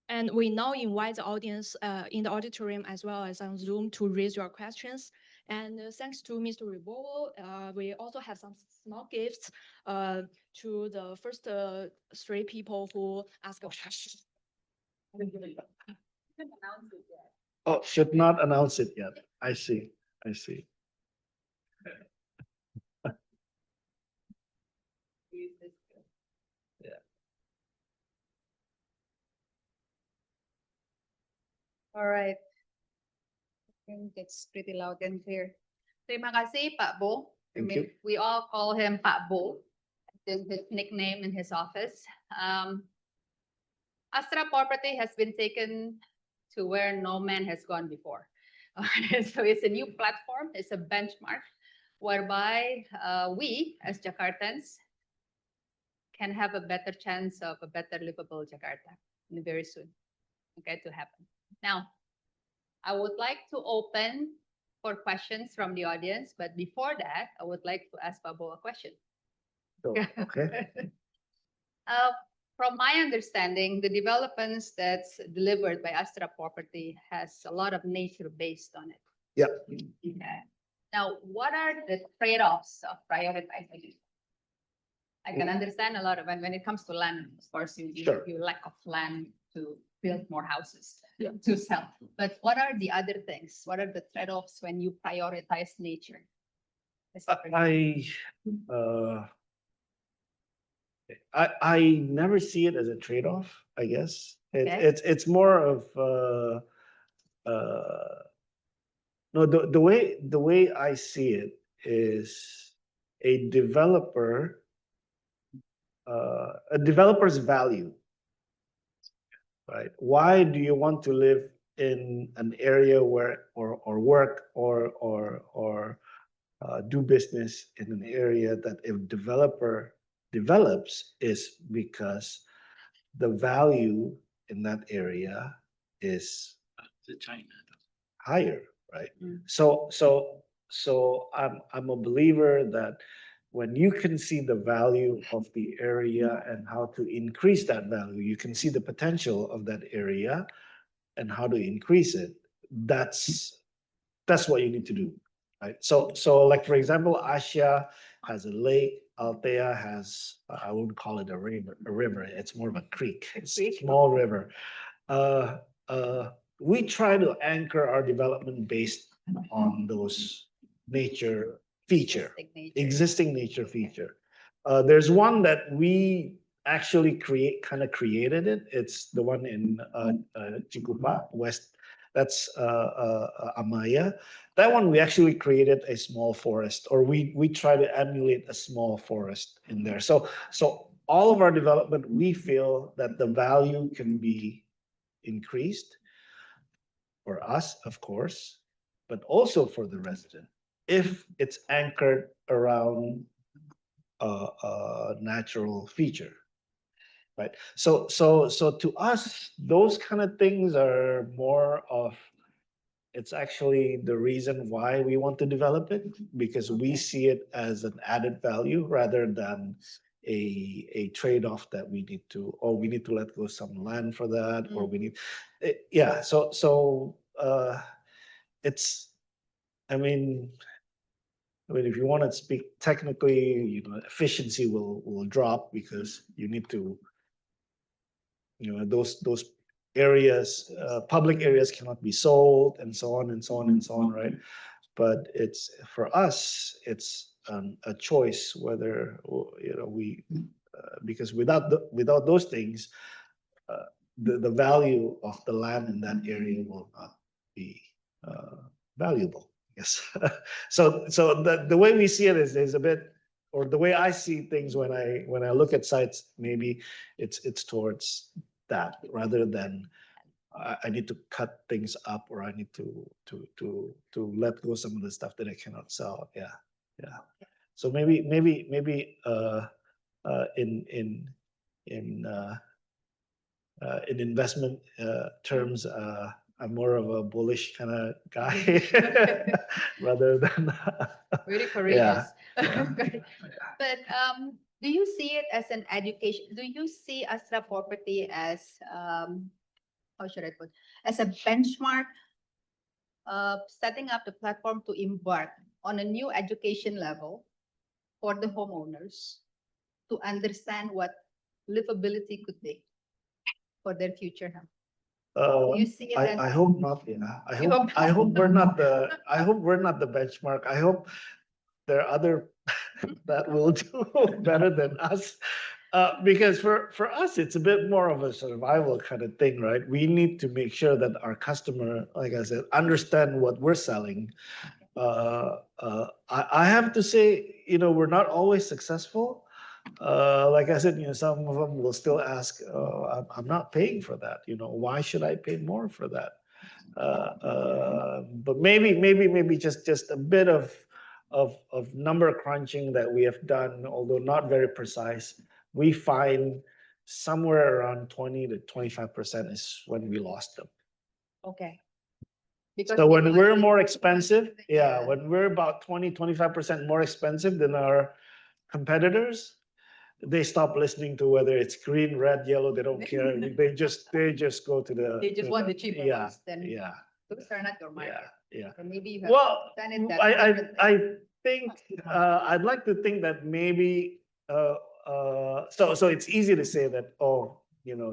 And we now invite the audience in the auditorium as well as on Zoom to raise your questions. And thanks to Mr. Wibowo, we also have some small gifts to the first three people who asked questions. Oh, should not announce it yet. I see. I see. Yeah. All right. I think it's pretty loud and clear. Terima kasih, Pak Bo. Thank you. We all call him Pak Bo. This is his nickname in his office. Astra Property has been taken to where no man has gone before. So it's a new platform, it's a benchmark whereby we as Jakartans can have a better chance of a better livable Jakarta very soon, okay, to happen. Now, I would like to open for questions from the audience, but before that, I would like to ask Pabo a question. So, okay. From my understanding, the developments that's delivered by Astra Property has a lot of nature based on it. Yeah. Okay. Now, what are the trade-offs of prioritizing? I can understand a lot of when it comes to land, of course, Sure. you lack of land to build more houses to sell. But what are the other things? What are the trade-offs when you prioritize nature? I never see it as a trade-off, I guess. Okay. It's more of no, the way I see it is a developer's value, right? Why do you want to live in an area where or work or do business in an area that a developer develops is because the value in that area is higher, right? Mm. So I'm a believer that when you can see the value of the area and how to increase that value, you can see the potential of that area and how to increase it. That's what you need to do, right? So like for example, Asya has a lake. Altea has I wouldn't call it a river. It's more of a creek. It's a small river. We try to anchor our development based on those nature feature, existing nature feature. There's one that we actually created it. It's the one in Cikupa West. That's Amaya. That one we actually created a small forest, or we try to emulate a small forest in there. So all of our development, we feel that the value can be increased for us, of course, but also for the resident if it's anchored around a natural feature, right? So to us, those kind of things are more of, it's actually the reason why we want to develop it, because we see it as an added value rather than a trade-off that we need to let go some land for that, or we need yeah. So it's, I mean, if you want to speak technically, efficiency will drop because you need to, those areas, public areas cannot be sold, and so on and so on and so on, right? But it's, for us, it's a choice whether we because without those things, the value of the land in that area will not be valuable. Yes. So the way we see it is a bit, or the way I see things when I look at sites, maybe it's towards that rather than I need to cut things up, or I need to let go some of the stuff that I cannot sell. Yeah. So maybe in investment terms, I'm more of a bullish kind of guy rather than really courageous. Yeah. But do you see it as an education? Do you see Astra Property as how should I put, as a benchmark setting up the platform to embark on a new education level for the homeowners to understand what livability could be for their future home. Do you see it as? I hope not, yeah. You hope I hope we're not the benchmark. I hope there are other that will do better than us. Because for us, it's a bit more of a survival kind of thing, right? We need to make sure that our customer, like I said, understand what we're selling. I have to say, we're not always successful. Like I said, some of them will still ask, I'm not paying for that. Why should I pay more for that? But maybe just a bit of number crunching that we have done, although not very precise. We find somewhere around 20 to 25% is when we lost them. Okay. So when we're more expensive, when we're about 20-25% more expensive than our competitors, they stop listening to whether it's green, red, yellow. They don't care. They just go to the. They just want the cheaper ones. Then Yeah. those are not your market. Yeah. So maybe you have Well, done it that I differently. think I'd like to think that maybe so it's easy to say that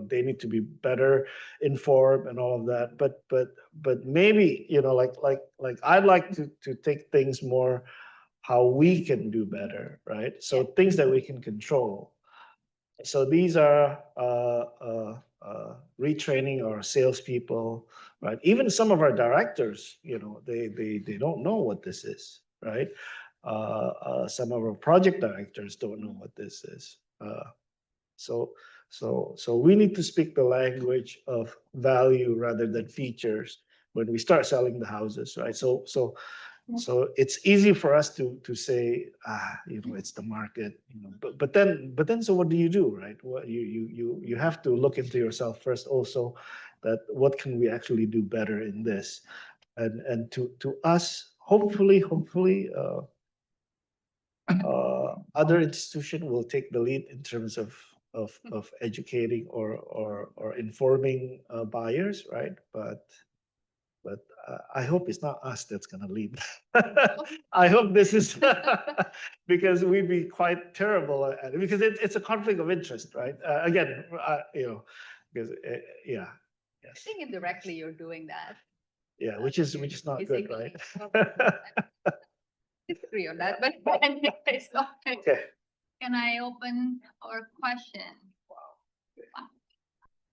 they need to be better informed and all of that, but maybe like I'd like to take things more how we can do better, right? So things that we can control. So these are retraining our salespeople, right? Even some of our directors, they don't know what this is, right? Some of our project directors don't know what this is. So we need to speak the language of value rather than features when we start selling the houses, right? So it's easy for us to say, it's the market, but then so what do you do, right? What you have to look into yourself first also, that what can we actually do better in this, and to us, hopefully other institution will take the lead in terms of educating or informing buyers, right? But I hope it's not us that's going to lead. I hope this is because we'd be quite terrible at it, because it's a conflict of interest, right? Again, because I think indirectly you're doing that. Yeah, which is not good, right? Disagree on that, but anyway, so Okay. can I open our question?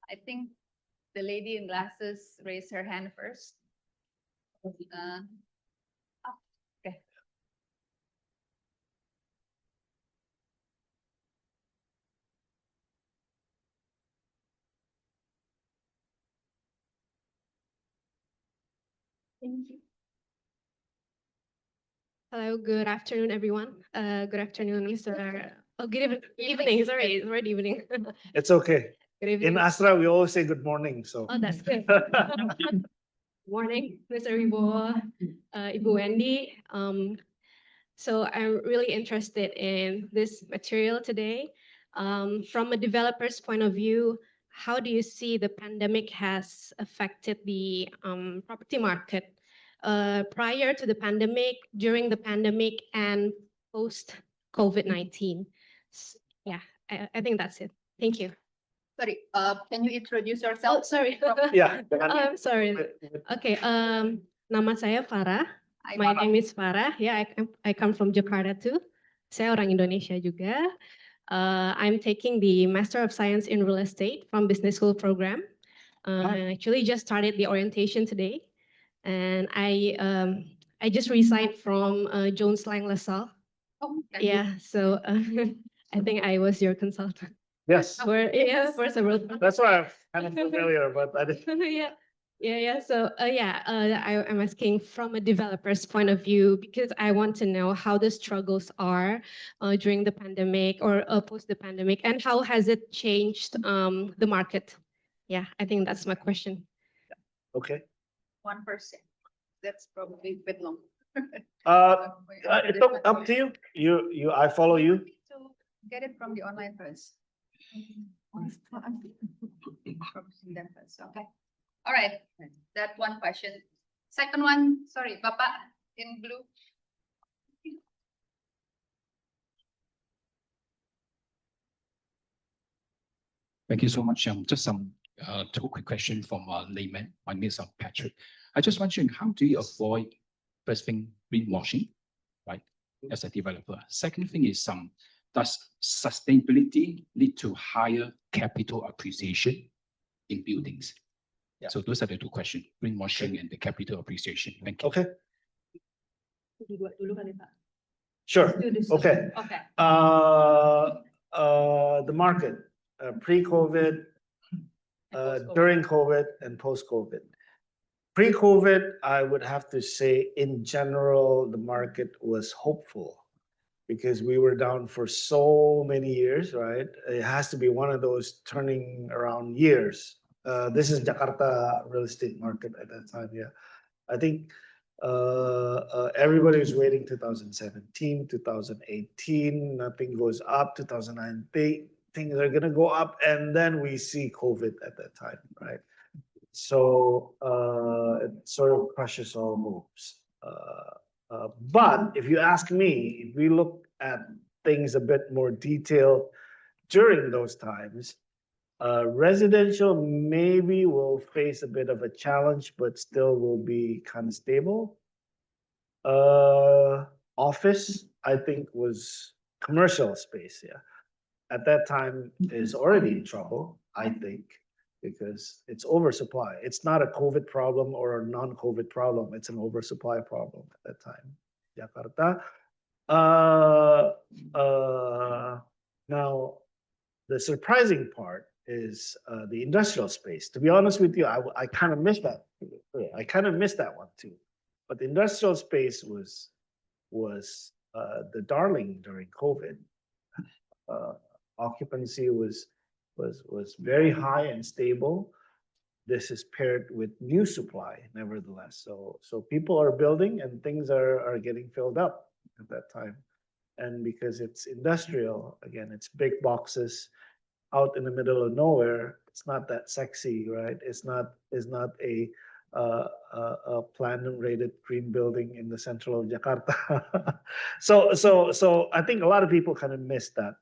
I think the lady in glasses raised her hand first. Okay. Thank you. Hello, good afternoon, everyone. Good afternoon, Mr. Oh, evening. Sorry, it's already evening. It's okay. Good evening. In Astra, we always say good morning. So. Oh, that's good. Morning, Mr. Wibowo, Ibu Wendy. So I'm really interested in this material today. From a developer's point of view, how do you see the pandemic has affected the property market prior to the pandemic, during the pandemic, and post COVID-19? Yeah, I think that's it. Thank you. Sorry, can you introduce yourself? Oh, sorry. Yeah. I'm sorry. Okay. Nama saya Farah. Hi, My Farah. name is Farah. Yeah, I come from Jakarta too. Saya orang Indonesia juga. I'm taking the Master of Science in Real Estate from Business School program. I actually just started the orientation today, and I just resigned from Jones Lang LaSalle. Oh, okay. Yeah, so I think I was your consultant. Yes. For several. That's why I'm kind of familiar, but I didn't. Yeah. So I'm asking from a developer's point of view, because I want to know how the struggles are during the pandemic or post the pandemic, and how has it changed the market. Yeah, I think that's my question. Okay. 1%. That's probably a bit long. It's up to you. I follow you. To get it from the online first. From them first. Okay. All right. That one question Second one, sorry, Bapak in blue. Thank you so much. Just some two quick questions from layman. My name is Patrick. I just wondering, how do you avoid first thing greenwashing, right, as a developer? Second thing is, does sustainability lead to higher capital appreciation in buildings? Yeah. So those are the two questions: greenwashing and the capital appreciation. Thank you. Okay, Dulu kali, Pak. sure. Okay. Okay. The market, pre-COVID, during COVID, and post-COVID. Pre-COVID, I would have to say, in general, the market was hopeful because we were down for so many years, right? It has to be one of those turning around years. This is Jakarta real estate market at that time, yeah. I think everybody was waiting 2017, 2018, nothing goes up, 2019, things are gonna go up, and then we see COVID at that time, right? So it sort of crushes all moves. But if you ask me, if we look at things a bit more detailed during those times, residential maybe will face a bit of a challenge, but still will be kind of stable. Office, I think, was commercial space, yeah. At that time is already in trouble, I think, because it's oversupply. It's not a COVID problem or a non-COVID problem. It's an oversupply problem at that time, Jakarta. Now, the surprising part is the industrial space. To be honest with you, I kind of missed that. I kind of missed that one too. But the industrial space was the darling during COVID. Occupancy was very high and stable. This is paired with new supply, nevertheless. So people are building and things are getting filled up at that time. And because it's industrial, again, it's big boxes out in the middle of nowhere. It's not that sexy, right? It's not a platinum rated green building in the central of Jakarta. So I think a lot of people kind of missed that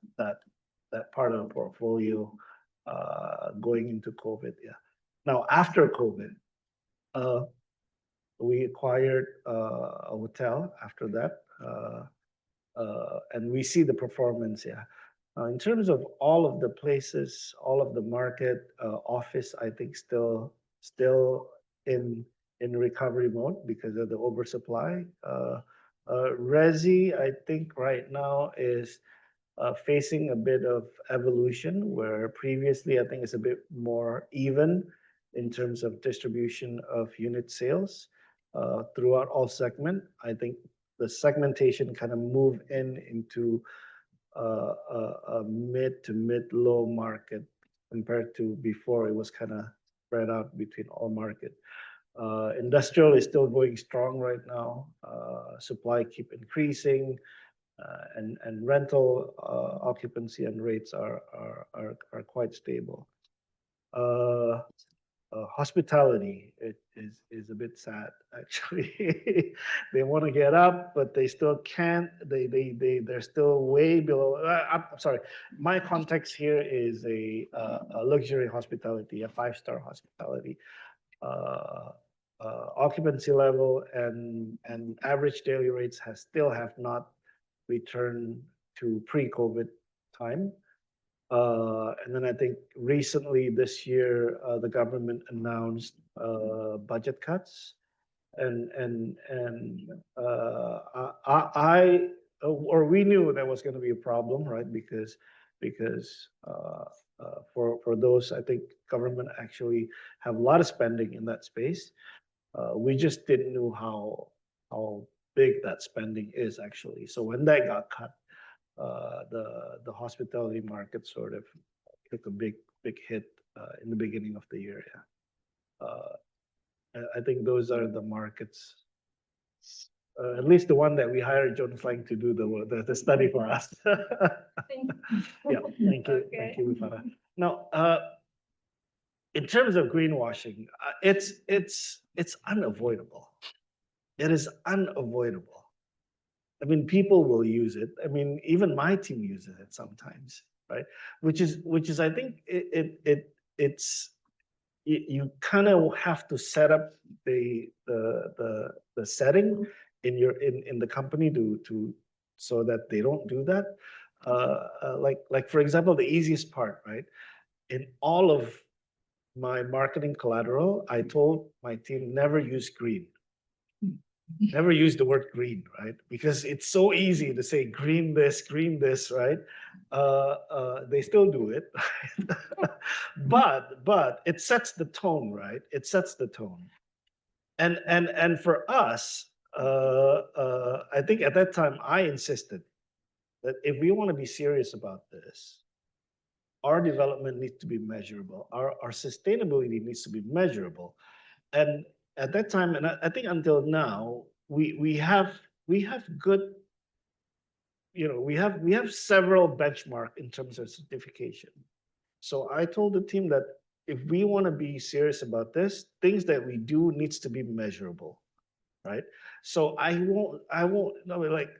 part of the portfolio going into COVID. Yeah. Now after COVID, we acquired a hotel after that, and we see the performance. Yeah. In terms of all of the places, all of the market, office, I think still in recovery mode because of the oversupply. Resi, I think right now is facing a bit of evolution where previously I think it's a bit more even in terms of distribution of unit sales throughout all segment. I think the segmentation kind of moved into a mid to mid-low market compared to before. It was kind of spread out between all market. Industrial is still going strong right now. Supply keep increasing, and rental occupancy and rates are quite stable. Hospitality is a bit sad actually. They want to get up, but they still can't. They're still way below. I'm sorry. My context here is a luxury hospitality, a 5-star hospitality. Occupancy level and average daily rates still have not returned to pre-COVID time. And then I think recently this year, the government announced budget cuts, and we knew there was going to be a problem, right? Because for those, I think government actually have a lot of spending in that space. We just didn't know how big that spending is actually. So when that got cut, the hospitality market sort of took a big hit in the beginning of the year. Yeah. I think those are the markets. At least the one that we hired Jonas Lang to do the study for us. Thank Yeah, thank you, Okay. thank you, Wifara. Now, in terms of greenwashing, it's unavoidable. it is unavoidable. I mean, people will use it. I mean, even my team uses it sometimes, right? Which is I think it's you kind of have to set up the setting in the company to so that they don't do that. Like for example, the easiest part, right? In all of my marketing collateral, I told my team never use green. Never use the word green, right? Because it's so easy to say green this, right? They still do it, but it sets the tone, right? It sets the tone, and for us, I think at that time I insisted that if we want to be serious about this, our development needs to be measurable. Our sustainability needs to be measurable, and at that time, and I think until now, we have good, we have several benchmark in terms of certification. So I told the team that if we want to be serious about this, things that we do needs to be measurable, right? So I won't, no, like,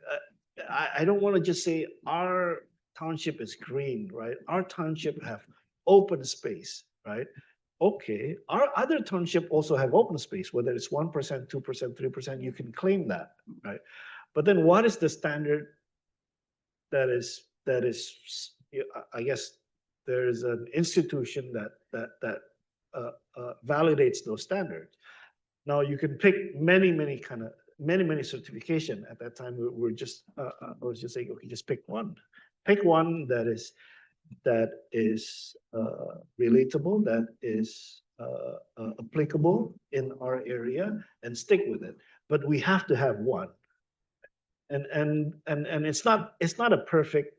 I don't want to just say our township is green, right? Our township have open space, right? Okay, our other township also have open space, whether it's 1%, 2%, 3%, you can claim that, right? But then what is the standard that is, I guess there's an institution that validates those standards. Now you can pick many certification. At that time, we're just I was just saying, okay, just pick one that is relatable, that is applicable in our area, and stick with it. But we have to have one, and it's not a perfect.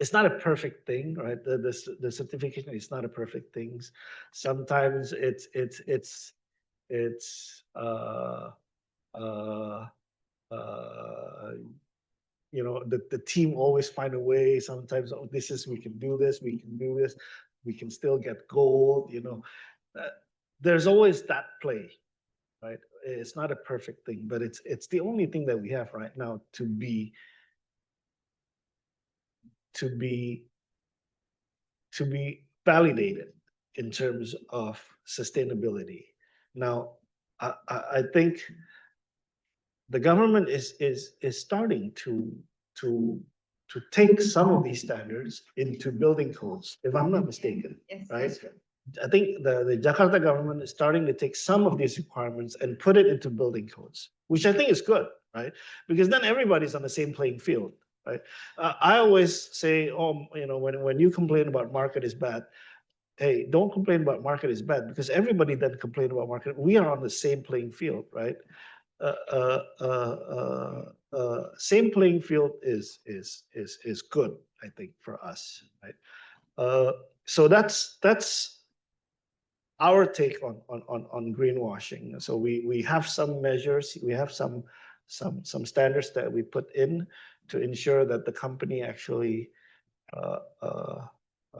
It's not a perfect thing, right? The certification is not a perfect thing. Sometimes it's the team always find a way. Sometimes, oh, we can do this, we can still get gold, there's always that play, right? It's not a perfect thing, but it's the only thing that we have right now to be validated in terms of sustainability. Now, I think the government is starting to take some of these standards into building codes, if I'm not mistaken, Yes, right? that's right. I think the Jakarta government is starting to take some of these requirements and put it into building codes, which I think is good, right? Because then everybody's on the same playing field, right? I always say, oh, when you complain about market is bad, hey, don't complain about market is bad, because everybody then complain about market. We are on the same playing field, right? Same playing field is good, I think, for us, right? So that's our take on greenwashing. So we have some measures, we have some standards that we put in to ensure that the company actually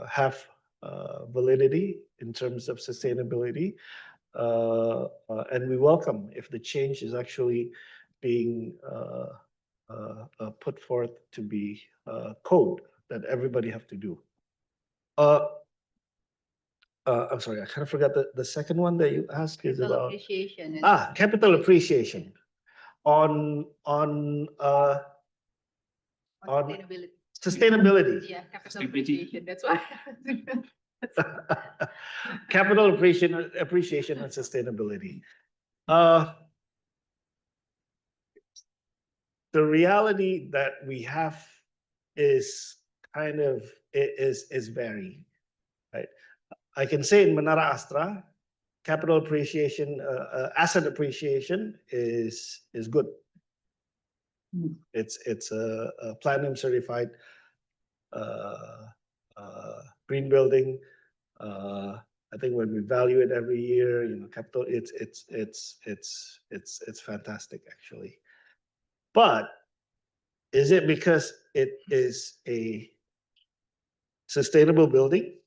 have validity in terms of sustainability. And we welcome if the change is actually being put forth to be code that everybody have to do. I'm sorry, I kind of forgot the second one that you asked is Capital about appreciation. capital appreciation on Sustainability. sustainability. Yeah, capital appreciation. That's why. Capital appreciation and sustainability. The reality that we have is kind of is varied, right? I can say in Menara Astra, capital appreciation, asset appreciation is good. It's a platinum certified green building. I think when we value it every year, capital, it's fantastic actually. But is it because it is a sustainable building,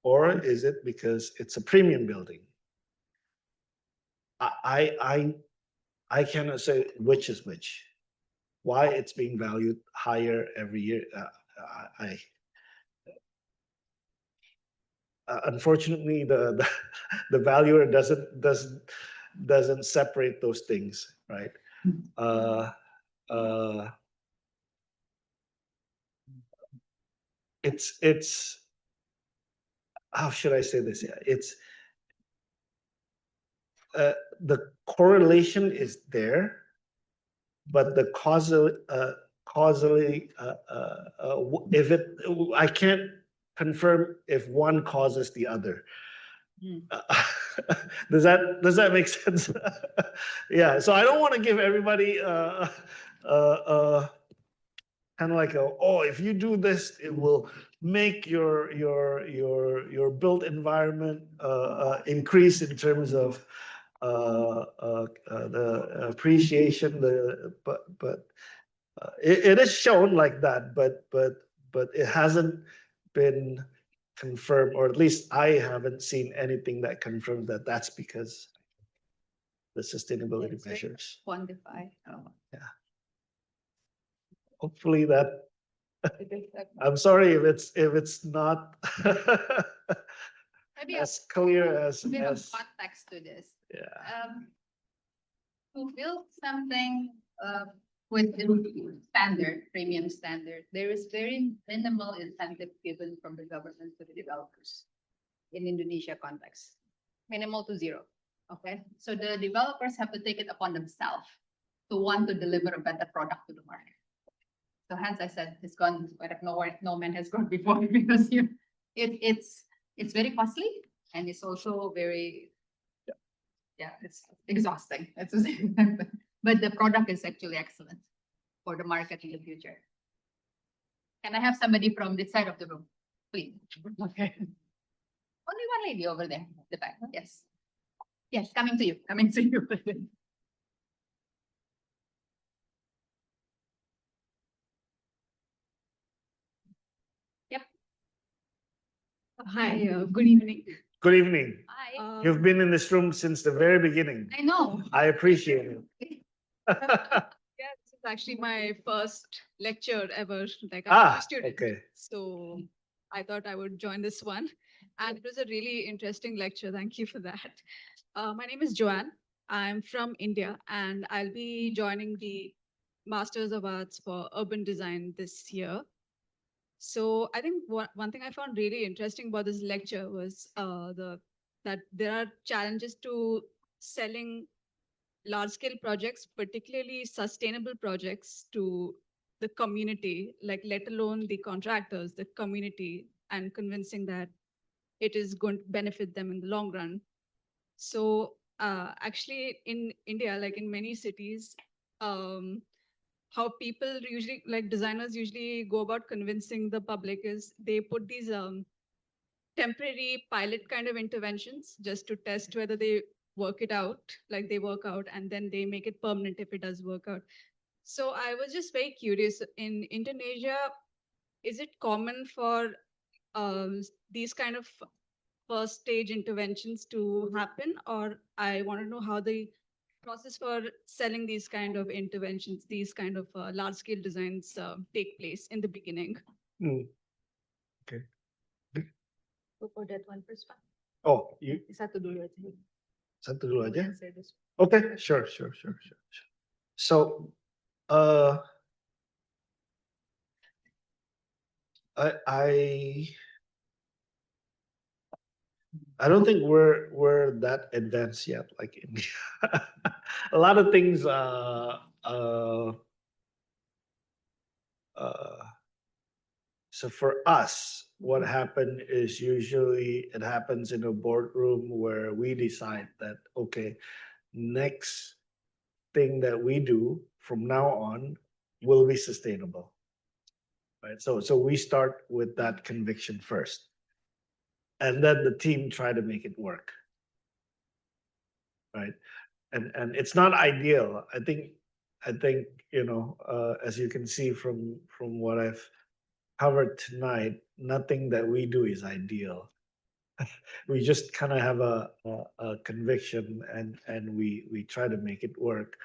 or is it because it's a premium building? I cannot say which is which. Why it's being valued higher every year. Unfortunately, the valuer doesn't separate those things, right? It's how should I say this? Yeah, it's the correlation is there, but the causally if it I can't confirm if one causes the other. Does that make sense? Yeah. So I don't want to give everybody kind of like if you do this, it will make your built environment increase in terms of the appreciation. But it is shown like that, but it hasn't been confirmed, or at least I haven't seen anything that confirms that that's because the sustainability It's very measures. Quantify. Yeah. Hopefully that. It is like- I'm sorry if it's not Maybe a as clear as bit of context to this. yeah. To build something with the standard, premium standard, there is very minimal incentive given from the government to the developers in Indonesia context. Minimal to zero. Okay, so the developers have to take it upon themselves to want to deliver a better product to the market. So hence I said it's gone where no man has gone before because it's very costly and it's also very it's exhausting. But the product is actually excellent for the market in the future. Can I have somebody from this side of the room, please? Okay. Only one lady over there, the back. Yes. Yes, coming to you. Coming to you. Yep. Hi, good evening. Good evening. Hi. You've been in this room since the very beginning. I know. I appreciate it. Yeah, this is actually my first lecture ever, like I'm a student. Okay. So I thought I would join this one. And it was a really interesting lecture. Thank you for that. My name is Joanne. I'm from India and I'll be joining the Masters of Arts for Urban Design this year. So I think one thing I found really interesting about this lecture was that there are challenges to selling large scale projects, particularly sustainable projects, to the community, like let alone the contractors, the community, and convincing that it is going to benefit them in the long run. So actually in India, like in many cities, how people usually, like designers usually go about convincing the public is they put these temporary pilot kind of interventions just to test whether they work it out, like they work out, and then they make it permanent if it does work out. So I was just very curious, in Indonesia, is it common for these kind of first stage interventions to happen? Or I want to know how the process for selling these kind of interventions, these kind of large scale designs take place in the beginning. Mm. Okay. Go for that one first. Oh, you Satu dulu aja. satu dulu aja. Answer this. Okay, sure. So, I don't think we're that advanced yet, like India. A lot of things. So for us, what happened is usually it happens in a boardroom where we decide that okay, next thing that we do from now on will be sustainable, right? So we start with that conviction first, and then the team try to make it work, right? And it's not ideal. I think as you can see from what I've covered tonight, nothing that we do is ideal. we just kind of have a conviction and we try to make it work.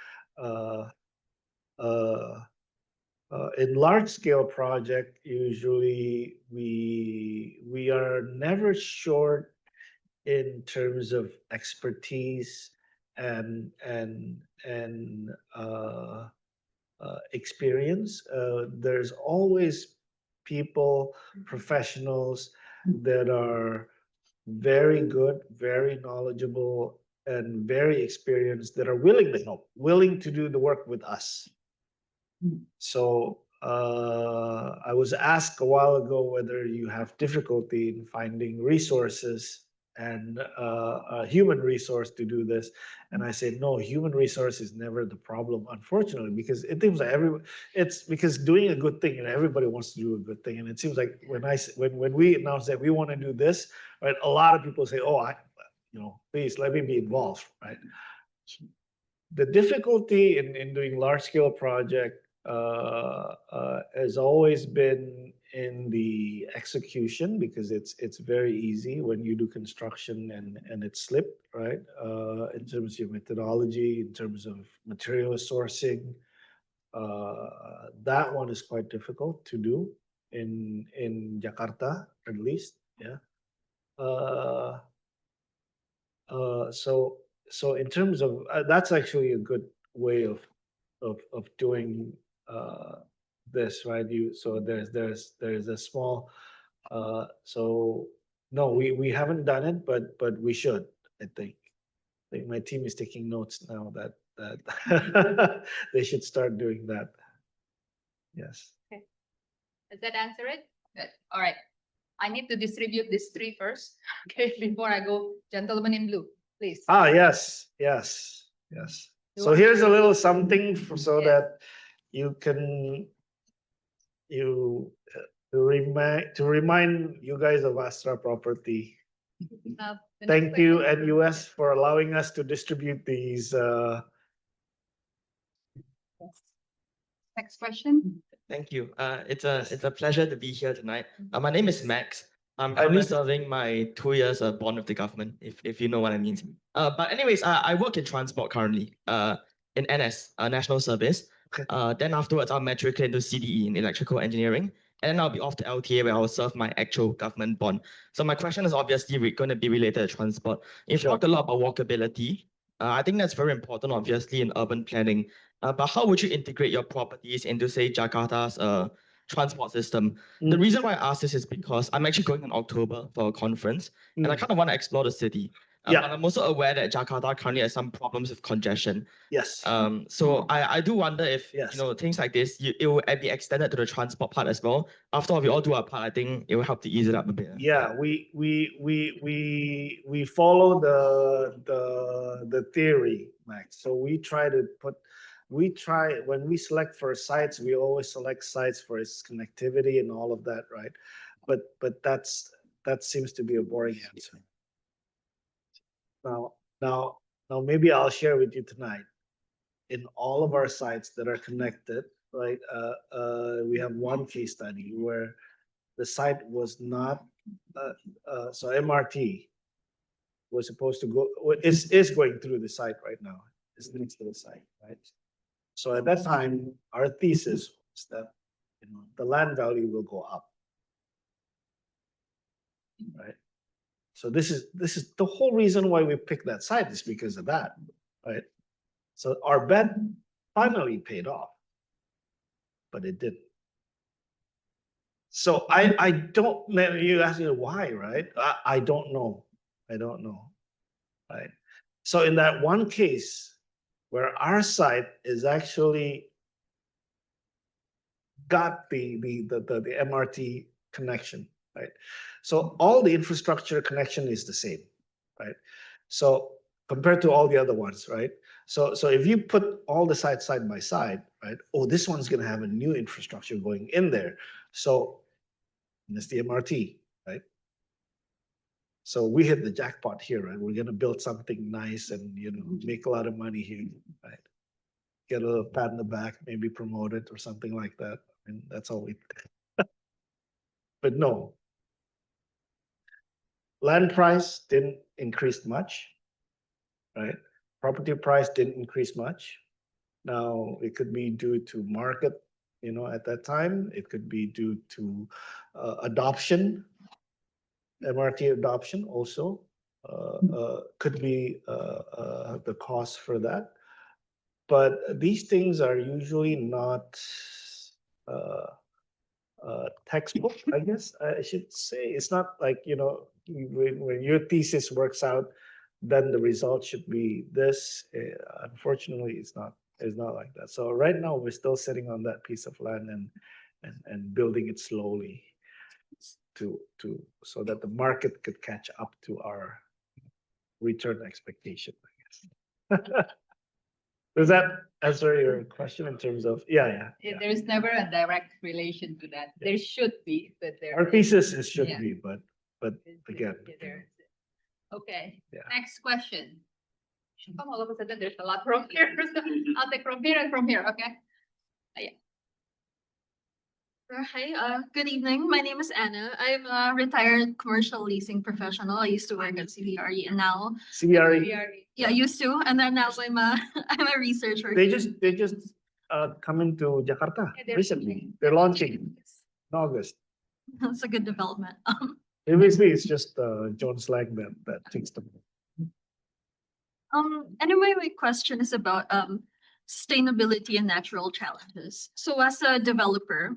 In large scale project, usually we are never short in terms of expertise and experience. There's always people, professionals that are very good, very knowledgeable, and very experienced that are willing to help, willing to do the work with us. So I was asked a while ago whether you have difficulty in finding resources and a human resource to do this. And I said, no, human resource is never the problem, unfortunately, because it seems like it's because doing a good thing and everybody wants to do a good thing. And it seems like when we announce that we want to do this, right, a lot of people say, oh, please let me be involved, right? The difficulty in doing large scale project has always been in the execution, because it's very easy when you do construction and it's slipped, right? In terms of your methodology, in terms of material sourcing, that one is quite difficult to do in Jakarta, at least, yeah. So in terms of that's actually a good way of doing this, right? So there's a small so no, we haven't done it, but we should. I think my team is taking notes now that they should start doing that. Yes. Okay. Does that answer it? Good. All right. I need to distribute this tree first, okay, before I go. Gentleman in blue, please. Ah, yes. So here's a little something so Yes. that you can to remind you guys of Astra Property. The Thank next you, question. NUS, for allowing us to distribute these. Next question. Thank you. It's a pleasure to be here tonight. My name is Max. I'm Hi, currently Max. serving my 2 years bond with the government, if you know what I mean. But anyways, I work in transport currently, in NS, National Service. Okay. Then afterwards, I'll matriculate into CDE in electrical engineering. And then I'll be off to LTA where I'll serve my actual government bond. So my question is obviously going to be related to transport. You've Sure. talked a lot about walkability. I think that's very important, obviously, in urban planning. But how would you integrate your properties into, say, Jakarta's transport system? The reason why I ask this is because I'm actually going in October for a conference, and I kind of want to explore the city. Yeah. But I'm also aware that Jakarta currently has some problems with congestion. Yes. So I do wonder if Yes. things like this, it will be extended to the transport part as well. After all, we all do our part. I think it will help to ease it up a bit. Yeah, we follow the theory, Max. So when we select for sites, we always select sites for its connectivity and all of that, right? But that seems to be a boring answer. Now maybe I'll share with you tonight. In all of our sites that are connected, right? We have one case study where the site was not so MRT was supposed to go is going through the site right now. It's next to the site, right? So at that time, our thesis was that the land value will go up, right? So this is the whole reason why we picked that site is because of that, right? So our bet finally paid off, but it didn't. So I don't, you ask me why, right? I don't know. Right? So in that one case where our site is actually got the MRT connection, right? So all the infrastructure connection is the same, right? So compared to all the other ones, right? So if you put all the sites side by side, right? Oh, this one's going to have a new infrastructure going in there. So that's the MRT, right? So we hit the jackpot here, right? We're going to build something nice and make a lot of money here, right? Get a little pat in the back, maybe promote it or something like that. And that's all we. But no, land price didn't increase much, right? Property price didn't increase much. Now, it could be due to market, at that time. It could be due to adoption, MRT adoption also. Could be the cost for that. But these things are usually not textbook, I guess I should say. It's not like, when your thesis works out, then the result should be this. Unfortunately, it's not like that. So right now we're still sitting on that piece of land and building it slowly so that the market could catch up to our return expectation, I guess. Does that answer your question in terms of, yeah. There's never a direct relation to that. There should be, but there. Our thesis is should Yeah. be, but again. Okay, Yeah. next question. Come all of a sudden, there's a lot from here. So I'll take from here and from here, okay? Hi, good evening. My name is Anna. I'm a retired commercial leasing professional. I used to work at CBRE and now, CBRE, yeah, used to, and then now I'm a I'm a researcher. they just come into Jakarta Yeah, they're recently. They're launching in August. That's a good development. Previously, it's just Jones Lang that takes them. Anyway, my question is about sustainability and natural challenges. So as a developer,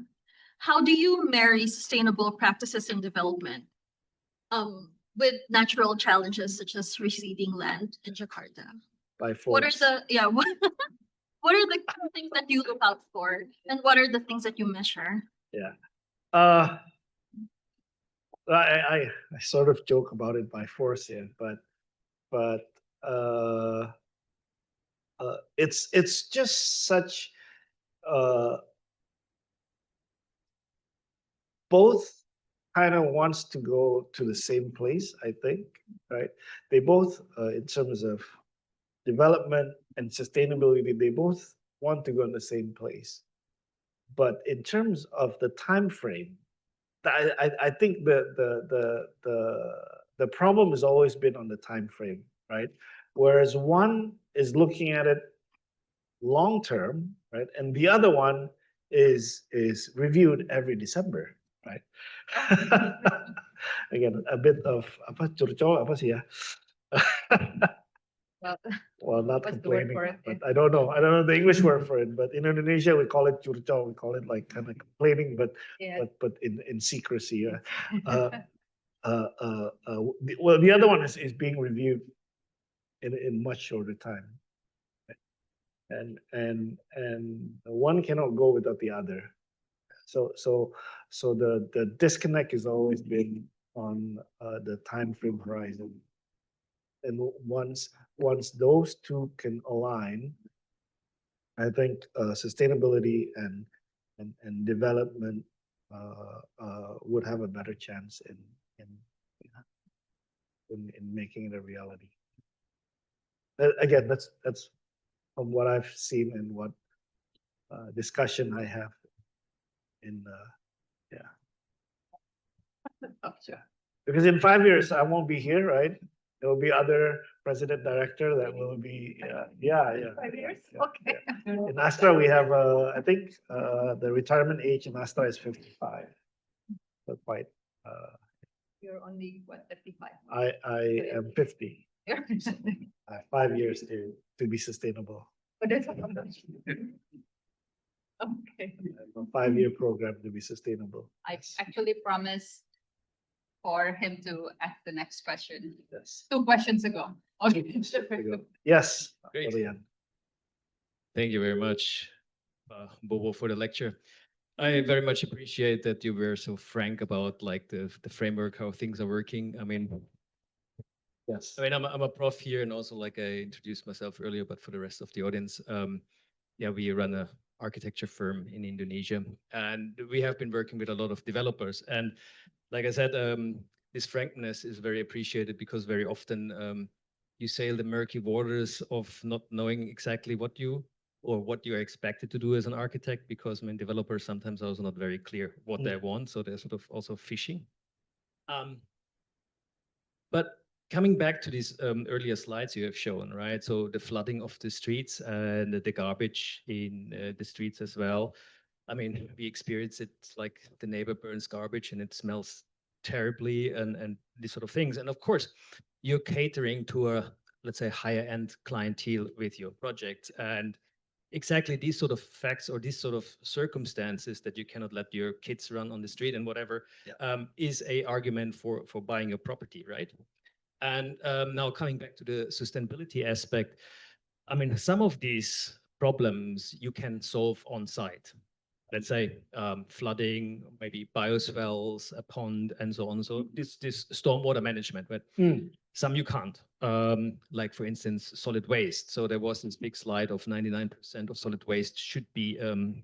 how do you marry sustainable practices in development with natural challenges such as receding land in Jakarta? By What are force. what are the things that you look out for, and what are the things that you measure? I sort of joke about it by force here, but it's just such both kind of wants to go to the same place, I think, right? They both, in terms of development and sustainability, they both want to go in the same place. But in terms of the time frame, I think the problem has always been on the time frame, right? Whereas one is looking at it long term, right, and the other one is reviewed every December, right? Again, a bit of apa curcol apa sih ya? Well, not What's the word complaining, for it? but I don't know the English word for it. But in Indonesia, we call it curcol. We call it like kind of complaining, but Yeah. but in secrecy. Well, the other one is being reviewed in much shorter time, and one cannot go without the other. So the disconnect has always been on the time frame horizon, and once those two can align, I think making and development would have a better chance in making it a reality. Again, that's from what I've seen and what discussion I have in because in 5 years I won't be here, right? There will be other president director that will be 5 years? Okay. In Astra, we have I think the retirement age in Astra is 55. So quite You're only, what, 35? I am 50. You're- I have 5 years to be sustainable. But that's okay. I have a 5-year program to be sustainable. I actually promised for him to ask the next question Yes. 2 questions ago. Okay. Yes. Great. Lilian. Thank you very much, Bobo, for the lecture. I very much appreciate that you were so frank about like the framework, how things are working. Yes. I'm a prof here, and also like I introduced myself earlier, but for the rest of the audience, we run a architecture firm in Indonesia, and we have been working with a lot of developers. And like I said, this frankness is very appreciated because very often you sail the murky waters of not knowing exactly what you are expected to do as an architect, because developers sometimes also not very clear what they want, so they're sort of also fishing. But coming back to these earlier slides you have shown, right? So the flooding of the streets and the garbage in the streets as well. I mean, we experience it like the neighbor burns garbage and it smells terribly and these sort of things. And of course, you're catering to a, let's say, higher end clientele with your project. And exactly these sort of facts or these sort of circumstances that you cannot let your kids run on the street and whatever is a argument for buying a property, right? And now coming back to the sustainability aspect, I mean, some of these problems you can solve on site. Let's say flooding, maybe bioswales, a pond, and so on. So this stormwater management, but some you can't. Like for instance, solid waste. So there was this big slide of 99% of solid waste should be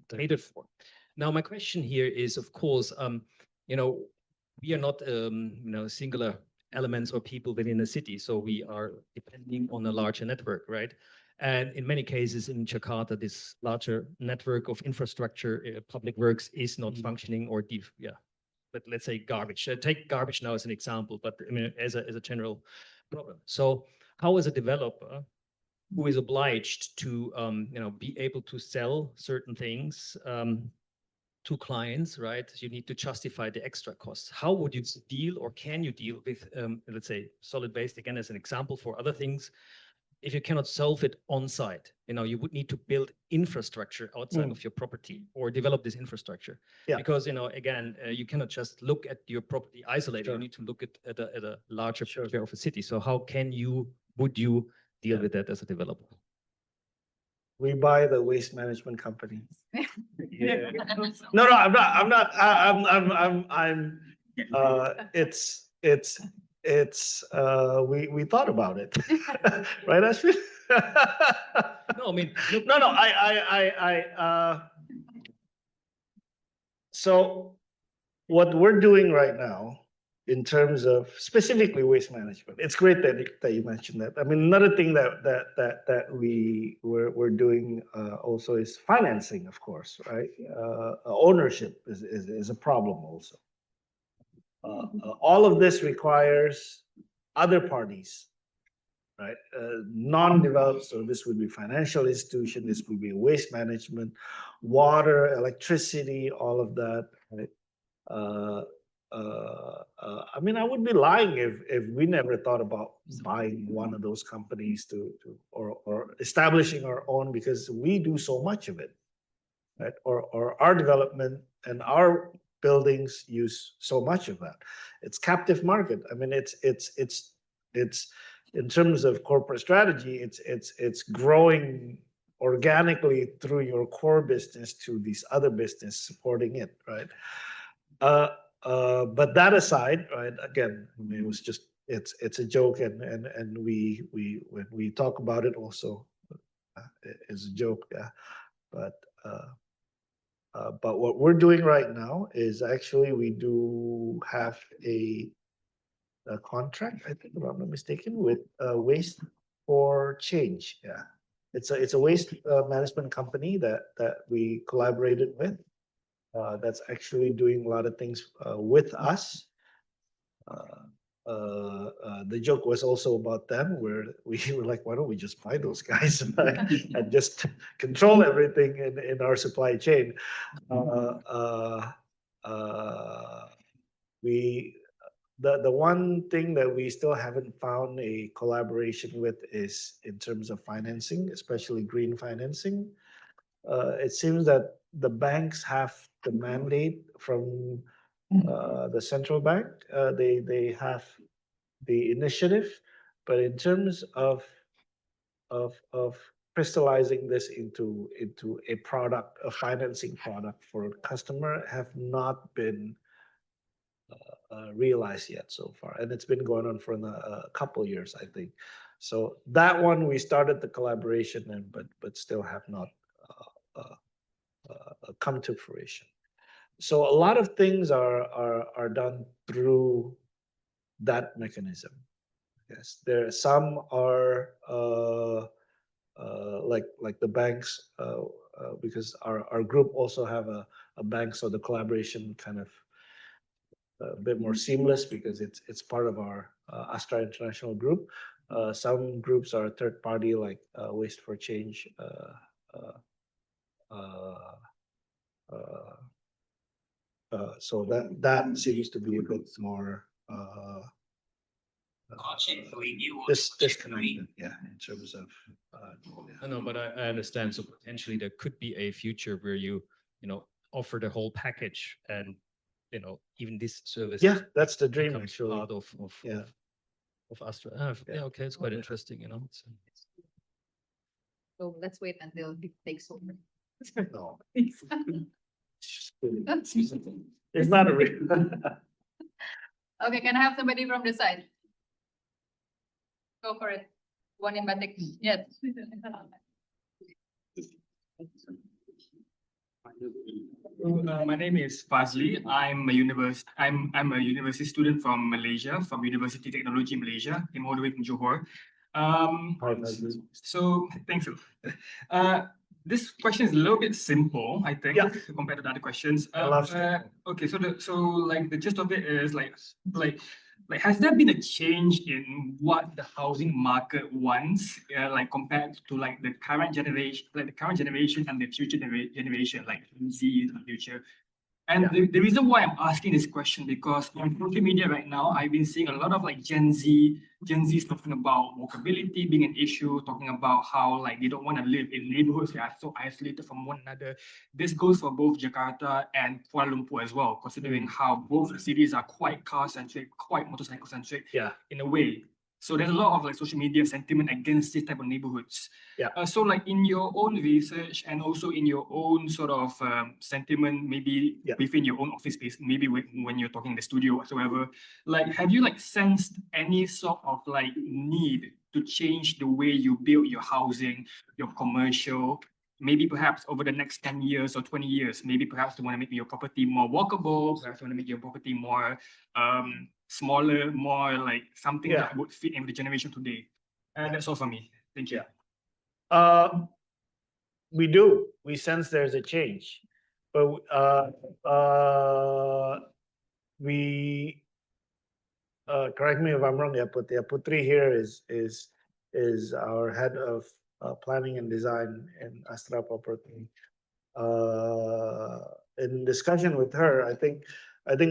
catered for. Now my question here is, of course, you know, we are not you know, singular elements or people within a city, so we are depending on a larger network, right? And in many cases in Jakarta, this larger network of infrastructure, public works is not functioning or but let's say garbage. Take garbage now as an example, but I mean, as a general problem. So how is a developer who is obliged to you know, be able to sell certain things to clients, right? You need to justify the extra costs. How would you deal, or can you deal with, let's say, solid waste, again, as an example for other things, if you cannot solve it on site? You know, you would need to build infrastructure outside of your property or develop this infrastructure. Because, you know, again, you cannot just look at your property isolated. You need to look at a larger picture of a city. So how would you deal with that as a developer? We buy the waste management company. No, I'm not. We thought about it, right, Ashwin? No, I mean, no. So what we're doing right now, in terms of specifically waste management, it's great that you mentioned that. I mean, another thing that we're doing also is financing, of course, right? Ownership is a problem also. All of this requires other parties, right? Non-developed, so this would be financial institution, this would be waste management, water, electricity, all of that, right? I mean, I would be lying if we never thought about buying one of those companies or establishing our own, because we do so much of it, right? Or our development and our buildings use so much of that. It's captive market. I mean, it's in terms of corporate strategy, it's growing organically through your core business to these other business supporting it, right? But that aside, right? Again, I mean, it was just it's a joke, and we when we talk about it also, it's a joke, yeah. But what we're doing right now is actually we do have a contract, I think, if I'm not mistaken, with Waste for Change. Yeah, it's a waste management company that we collaborated with. That's actually doing a lot of things with us. The joke was also about them, where we were like, why don't we just buy those guys and just control everything in our supply chain? The one thing that we still haven't found a collaboration with is in terms of financing, especially green financing. It seems that the banks have the mandate from the central bank. They have the initiative, but in terms of crystallizing this into a product, a financing product for a customer, have not been realized yet so far, and it's been going on for a couple of years, I think. So that one we started the collaboration, but still have not come to fruition. So a lot of things are done through that mechanism. Yes, there some are like the banks, because our group also have a bank, so the collaboration kind of a bit more seamless because it's part of our Astra International Group. Some groups are third party, like Waste for Change. So that seems to be a bit more disconnected, yeah, in terms of. No, but I understand. So potentially there could be a future where you offer the whole package, and even this service. Yeah, that's the dream, becomes actually. part of Astra. Yeah, okay, it's quite interesting, So let's wait until it takes over. No. It's not a real. Okay, can I have somebody from this side? Go for it. One in batik. Yes. My name is Fazli. I'm a university student from Malaysia, from University Technology Malaysia. I'm all the way from Johor. So thanks. This question is a little bit simple, I think, compared to the other questions. Okay, so like the gist of it is like has there been a change in what the housing market wants, like compared to like the current generation, and the future generation, like Z in the future? And the reason why I'm asking this question, because on social media right now, I've been seeing a lot of like Gen Z's talking about walkability being an issue, talking about how like they don't want to live in neighborhoods that are so isolated from one another. This goes for both Jakarta and Kuala Lumpur as well, considering how both cities are quite car-centric, quite motorcycle-centric in a way. So there's a lot of like social media sentiment against this type of neighborhoods. So like in your own research and also in your own sort of sentiment, maybe within your own office space, maybe when you're talking in the studio or whatsoever, like have you like sensed any sort of like need to change the way you build your housing, your commercial, maybe perhaps over the next 10 years or 20 years, maybe perhaps you want to make your property more walkable, perhaps you want to make your property more smaller, more like something that would fit in the generation today. And that's all for me. Thank you. We sense there's a change, but we correct me if I'm wrong. Putri here is our head of planning and design in Astra Property. In discussion with her, I think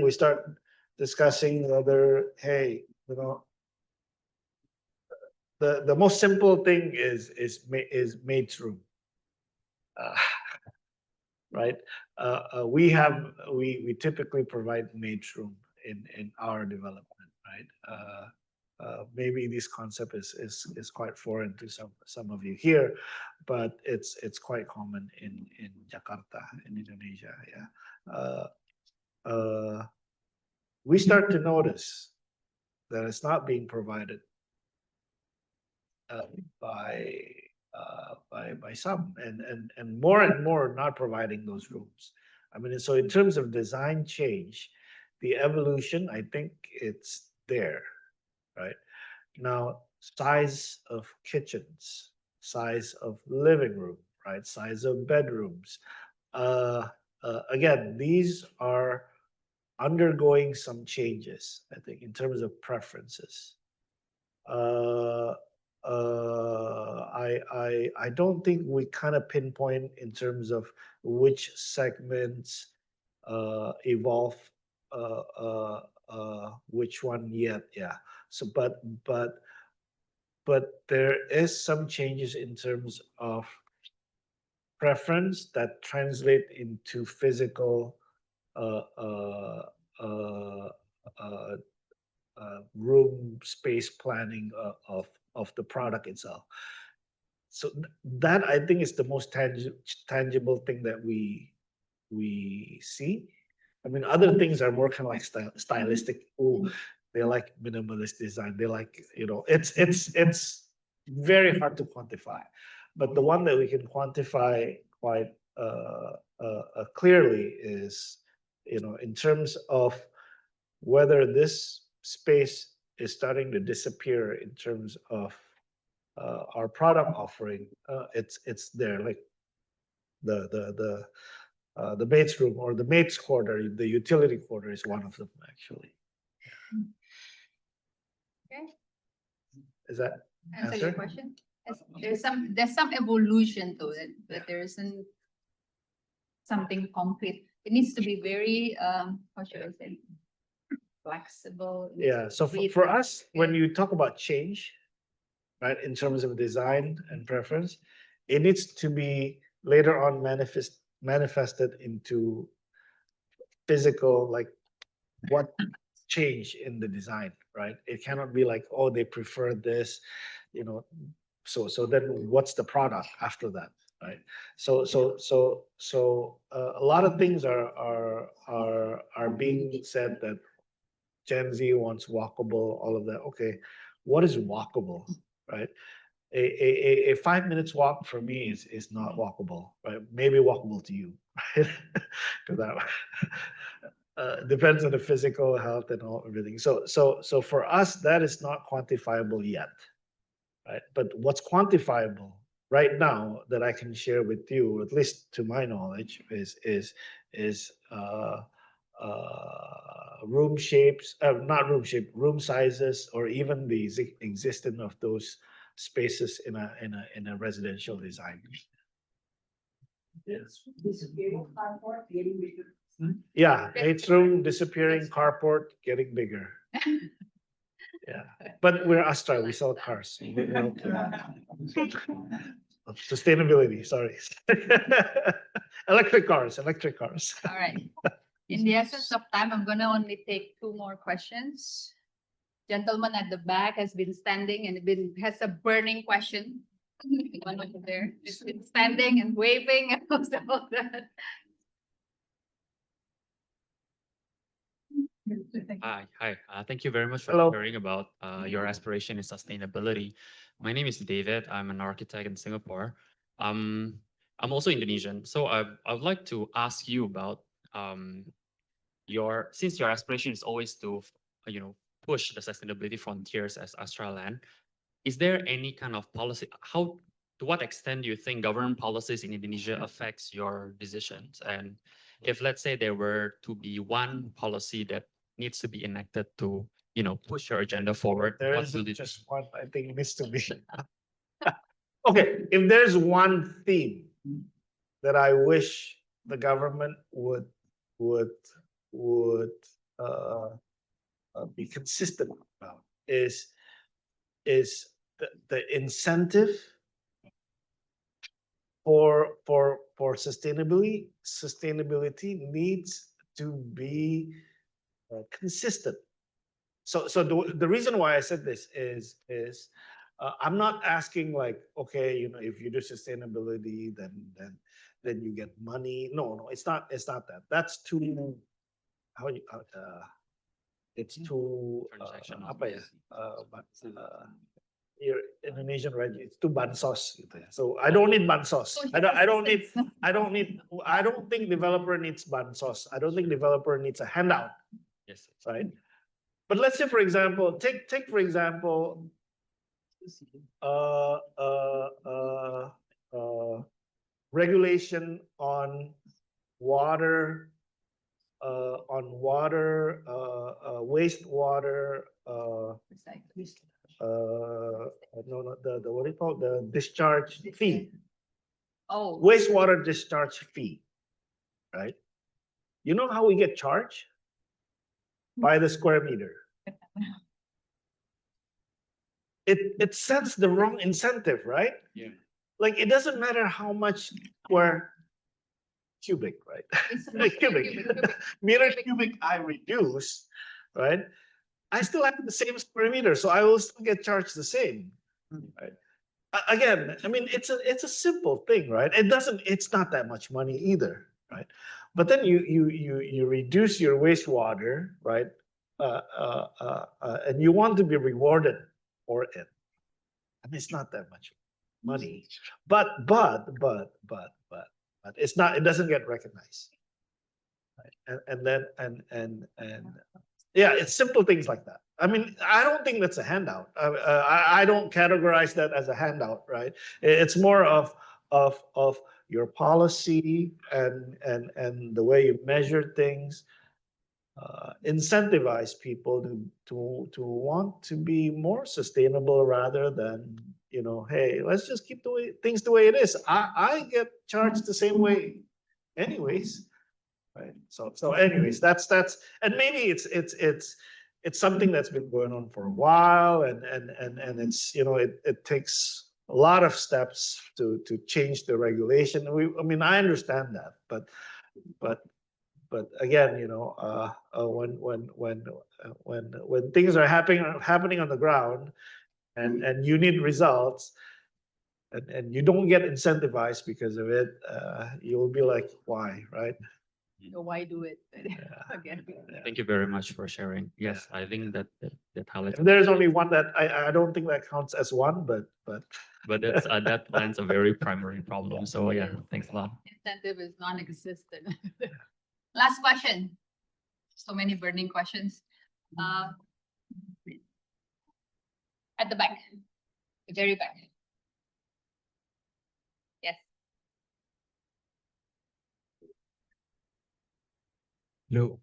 we start discussing whether, hey, the most simple thing is maid's room. Right? We typically provide maid's room in our development, right? Maybe this concept is quite foreign to some of you here, but it's quite common in Jakarta, in Indonesia. We start to notice that it's not being provided by some, and more not providing those rooms. I mean, so in terms of design change, the evolution, I think it's there, right? Now, size of kitchens, size of living room, right? Size of bedrooms. Again, these are undergoing some changes, I think, in terms of preferences. I don't think we kind of pinpoint in terms of which segments evolve which one yet. So but there is some changes in terms of preference that translate into physical room space planning of the product itself. So that, I think, is the most tangible thing that we see. I mean, other things are more kind of like stylistic. Oh, they like minimalist design. They like, it's very hard to quantify. But the one that we can quantify quite clearly is, in terms of whether this space is starting to disappear in terms of our product offering. It's there, like the maid's room or the maid's quarter, the utility quarter is one of them, actually. Is that Answer your answer? question? There's some evolution to it, but there isn't something concrete. It needs to be very, how should I say? Flexible. It needs Yeah, to so breathe. for us, when you talk about change, right, in terms of design and preference, it needs to be later on manifested into physical, like what change in the design, right? It cannot be like, oh, they prefer this, you know. So then what's the product after that, right? So a lot of things are being said that Gen Z wants walkable, all of that. Okay, what is walkable, right? A 5 minutes walk for me is not walkable, right? Maybe walkable to you, right? Because that depends on the physical health and all everything. So for us, that is not quantifiable yet, right? But what's quantifiable right now that I can share with you, at least to my knowledge, is room shapes, not room shape, room sizes, or even the existence of those spaces in a residential design. Yes. Yeah, maid's room disappearing, carport getting bigger. Yeah, but we're Astra, we sell cars. We're okay. Sustainability, sorry. Electric cars. All right. In the essence of time, I'm gonna only take 2 more questions. Gentleman at the back has been standing and has a burning question. One over there has been standing and waving and all that. Hi. Thank you very much for Hello. sharing about your aspiration in sustainability. My name is David. I'm an architect in Singapore. I'm also Indonesian, so I would like to ask you about since your aspiration is always to push the sustainability frontiers as Astra Land. Is there any kind of policy? To what extent do you think government policies in Indonesia affects your decisions? And if let's say there were to be one policy that needs to be enacted to, push your agenda forward, There what isn't will it just one, I think it needs to be. Okay, if there's one theme that I wish the government would be consistent about is the incentive for sustainability needs to be consistent. So the reason why I said this is I'm not asking like, okay, if you do sustainability, then you get money. No, it's not that. That's too it's too apa ya? Your Indonesian, right? It's too bansos gitu ya. So I don't need bansos. I don't think developer needs bansos. I don't think developer needs a handout. Yes. Right? But let's say, for example, take for example, regulation on water, wastewater, no, the what do you call it? The discharge fee. Oh. Wastewater discharge fee, right? You know how we get charged? By the square meter. It sets the wrong incentive, right? Yeah. Like it doesn't matter how much square cubic, right? Cubic. Meter cubic I reduce, right? I still have the same square meter, so I will still get charged the same, right? Again, I mean, it's a simple thing, right? It's not that much money either, right? But then you reduce your wastewater, right? And you want to be rewarded for it. I mean, it's not that much money, but it's not. It doesn't get recognized, right? And yeah, it's simple things like that. I mean, I don't think that's a handout. I don't categorize that as a handout, right? It's more of your policy and the way you measure things. incentivize people to want to be more sustainable rather than, hey, let's just keep things the way it is. I get charged the same way anyways, right? So anyways, that's and maybe it's something that's been going on for a while, and it's, it takes a lot of steps to change the regulation. I mean, I understand that, but again, when things are happening on the ground, and you need results, and you don't get incentivized because of it, you'll be like, why, right? So why do it again? Thank you very much for sharing. Yes, I think that highlights. If there's only one that I don't think that counts as one, but that's a very primary problem. So yeah, thanks a lot. Incentive is non-existent. Last question. So many burning questions. At the back, the very back. Yes. Hello.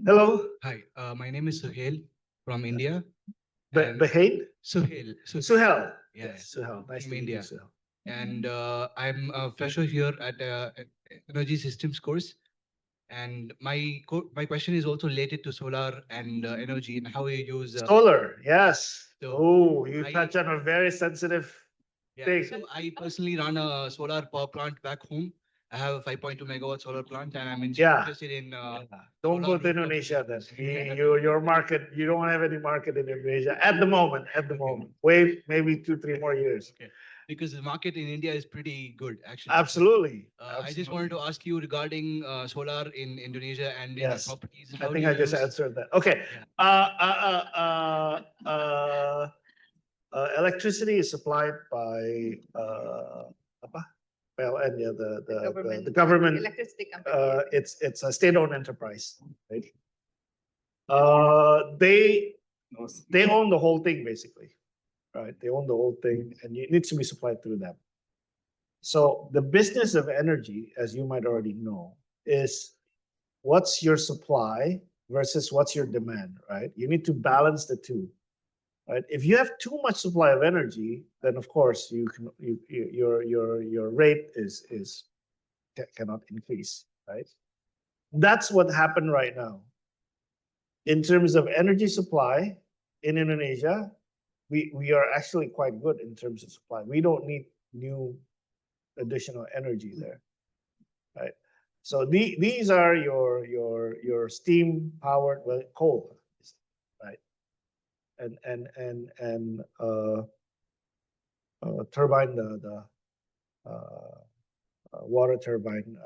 hello, Hi. My name is Suhail from India. Behaid, Suhail. Suhel. Yeah. Yes, Suhel. Nice From to meet you, India. Suhel. And I'm a fresher here at Energy Systems course. And my question is also related to solar and energy and how you use. Solar, yes. So Oh, you I- touch on a very sensitive Yeah, thing. so I personally run a solar power plant back home. I have a 5.2 megawatt solar plant, and I'm Yeah. interested in. Don't go solar to rooftop Indonesia then. systems. Your market, you don't have any market in Indonesia at the moment. Wait, maybe 2-3 more years. Okay. Because the market in India is pretty good, actually. Absolutely. I just wanted to ask you regarding solar in Indonesia and in Yes. properties. I how think do I you just use- answered that. Okay. Electricity is supplied by apa? PLN, yeah, the government. Electricity company. It's a state-owned enterprise, right? They own the whole thing basically, right? They own the whole thing, and it needs to be supplied through them. So the business of energy, as you might already know, is what's your supply versus what's your demand, right? You need to balance the two, right? If you have too much supply of energy, then of course your rate cannot increase, right? That's what happened right now. In terms of energy supply in Indonesia, we are actually quite good in terms of supply. We don't need new additional energy there, right? So these are your steam powered, well, coal, right? And turbine, the water turbine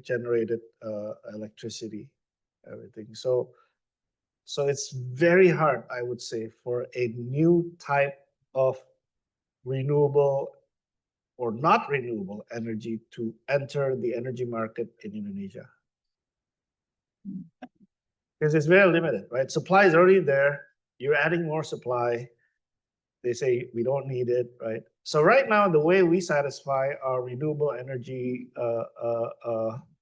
generated electricity, everything. So it's very hard, I would say, for a new type of renewable or not renewable energy to enter the energy market in Indonesia. Because it's very limited, right? Supply is already there. You're adding more supply. They say we don't need it, right? So right now, the way we satisfy our renewable energy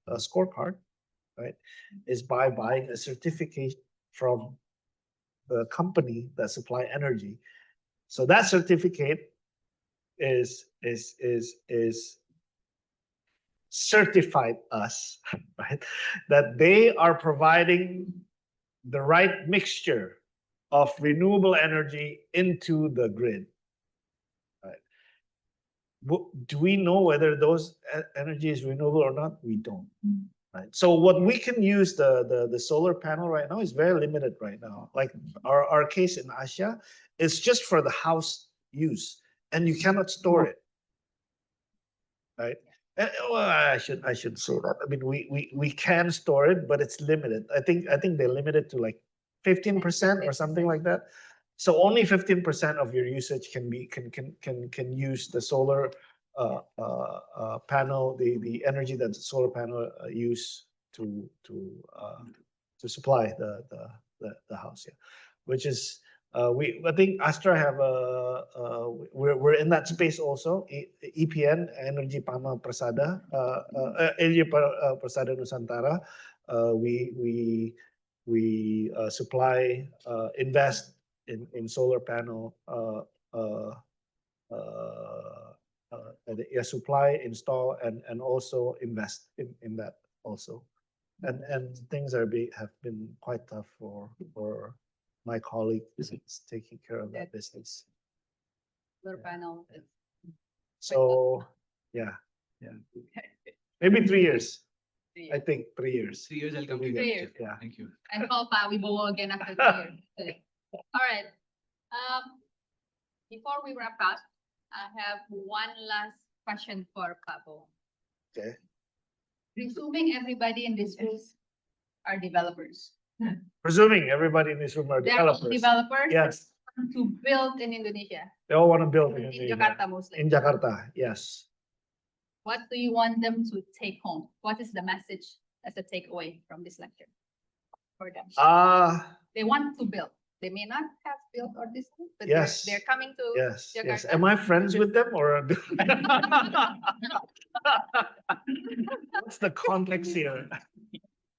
scorecard, right, is by buying a certificate from the company that supply energy. So that certificate is certified us, right, that they are providing the right mixture of renewable energy into the grid. Right? Do we know whether those energy is renewable or not? We don't. Right. So what we can use the solar panel right now is very limited right now. Like our case in Asya, it's just for the house use, and you cannot store it. Right. Well, I should say that. I mean, we can store it, but it's limited. I think they limit it to like 15% or something like that. So only 15% of your usage can use the solar panel, the energy that the solar panel use to supply the house. Yeah, which is I think Astra have we're in that space also. EPN, Energy Pama Prasada, Energy Prasada Nusantara. We we supply, invest in solar panel, supply, install, and also invest in that also. And things have been quite tough for my colleague who's taking care of that business. Solar panel. So, yeah. Maybe 3 years. I think 3 years. 3 years, I'll come to you. 3 years. Yeah. Thank you. And call Wibowo again after 3 years. All right. Before we wrap up, I have one last question for Pabo. Okay. Presuming everybody in this room are developers. Presuming everybody in this room are They are all developers. developers. Yes, To build in Indonesia. they all want to build in In Indonesia. Jakarta mostly. In Jakarta, yes. What do you want them to take home? What is the message as a takeaway from this lecture for them? They want to build. They may not have built or this, but Yes. they're coming to Yes, yes. Jakarta. Am I friends with them or? What's the context here?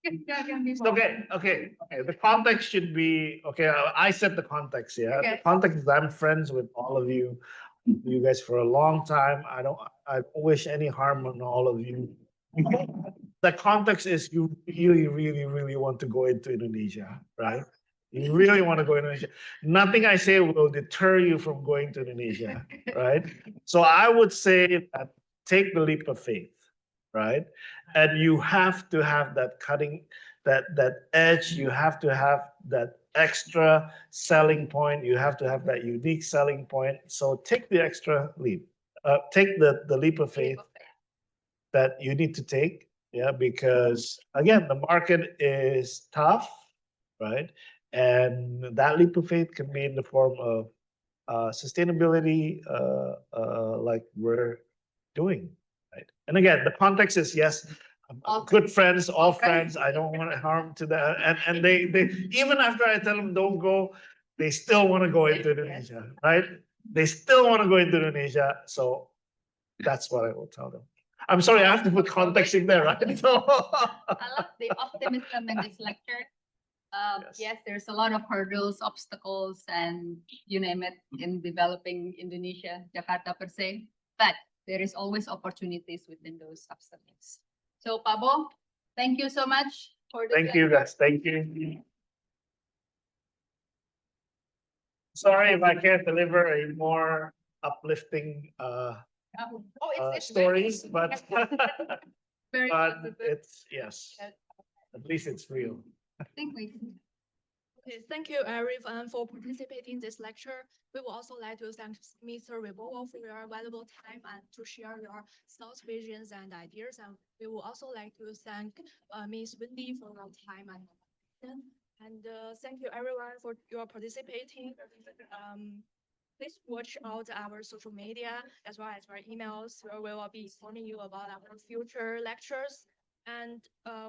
Okay. The context should be, okay, I set the context, yeah. The Okay. context is I'm friends with all of you guys for a long time. I don't wish any harm on all of you. The context is you really want to go into Indonesia, right? You really want to go to Indonesia. Nothing I say will deter you from going to Indonesia, right? So I would say that take the leap of faith, right? And you have to have that that edge. You have to have that extra selling point. You have to have that unique selling point. So take the extra leap. Take the leap of faith that you need to take. Yeah, because again, the market is tough, right? And that leap of faith can be in the form of sustainability, like we're doing, right? And again, the context is yes, good friends, all friends. I don't want to harm to that. And they even after I tell them don't go, they still want to go into Indonesia, right? They still want to go into Indonesia. So that's what I will tell them. I'm sorry, I have to put context in there, right? So I love the optimism in this lecture. Yes, there's a lot of hurdles, obstacles, and you name it in developing Indonesia, Jakarta per se, but there is always opportunities within those obstacles. So Pabo, thank you so much for this. thank you guys. Thank you. Sorry if I can't deliver a more uplifting stories, but Very but positive. it's yes, at least it's real. I think we. Okay, thank you everyone for participating in this lecture. We would also like to thank Mr. Wibowo for your valuable time and to share your thoughts, visions, and ideas. And we would also like to thank Ms. Wendy for your time and thank you everyone for your participating. Please watch out our social media as well as our emails, where we will be informing you about our future lectures. And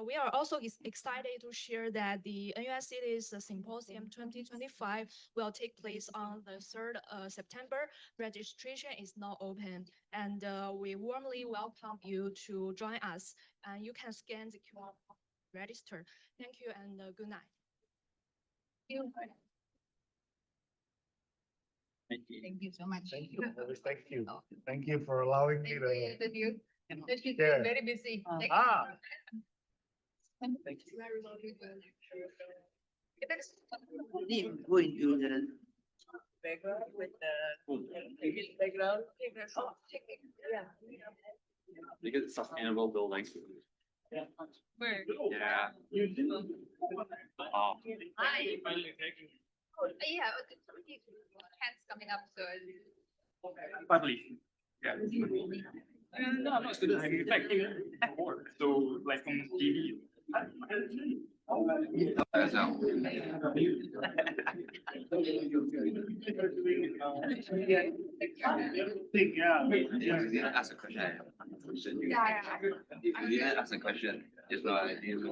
we are also excited to share that the NUS Cities Symposium 2025 will take place on the 3rd September. Registration is now open, and we warmly welcome you to join us. And you can scan the QR code to register. Thank you and good night. Thank you so much. Thank you. Always thank you. Thank you for allowing me to. Thank you. Yeah. Very busy. Thank you. Very well. Go into the background with the background. Because it's sustainable buildings. Where? Yeah. Hi. Yeah, hands coming up, so. Partly, yeah. No, I'm not student. I'm in fact award. So like from TV. Ask a question. You didn't ask a question. Just now I didn't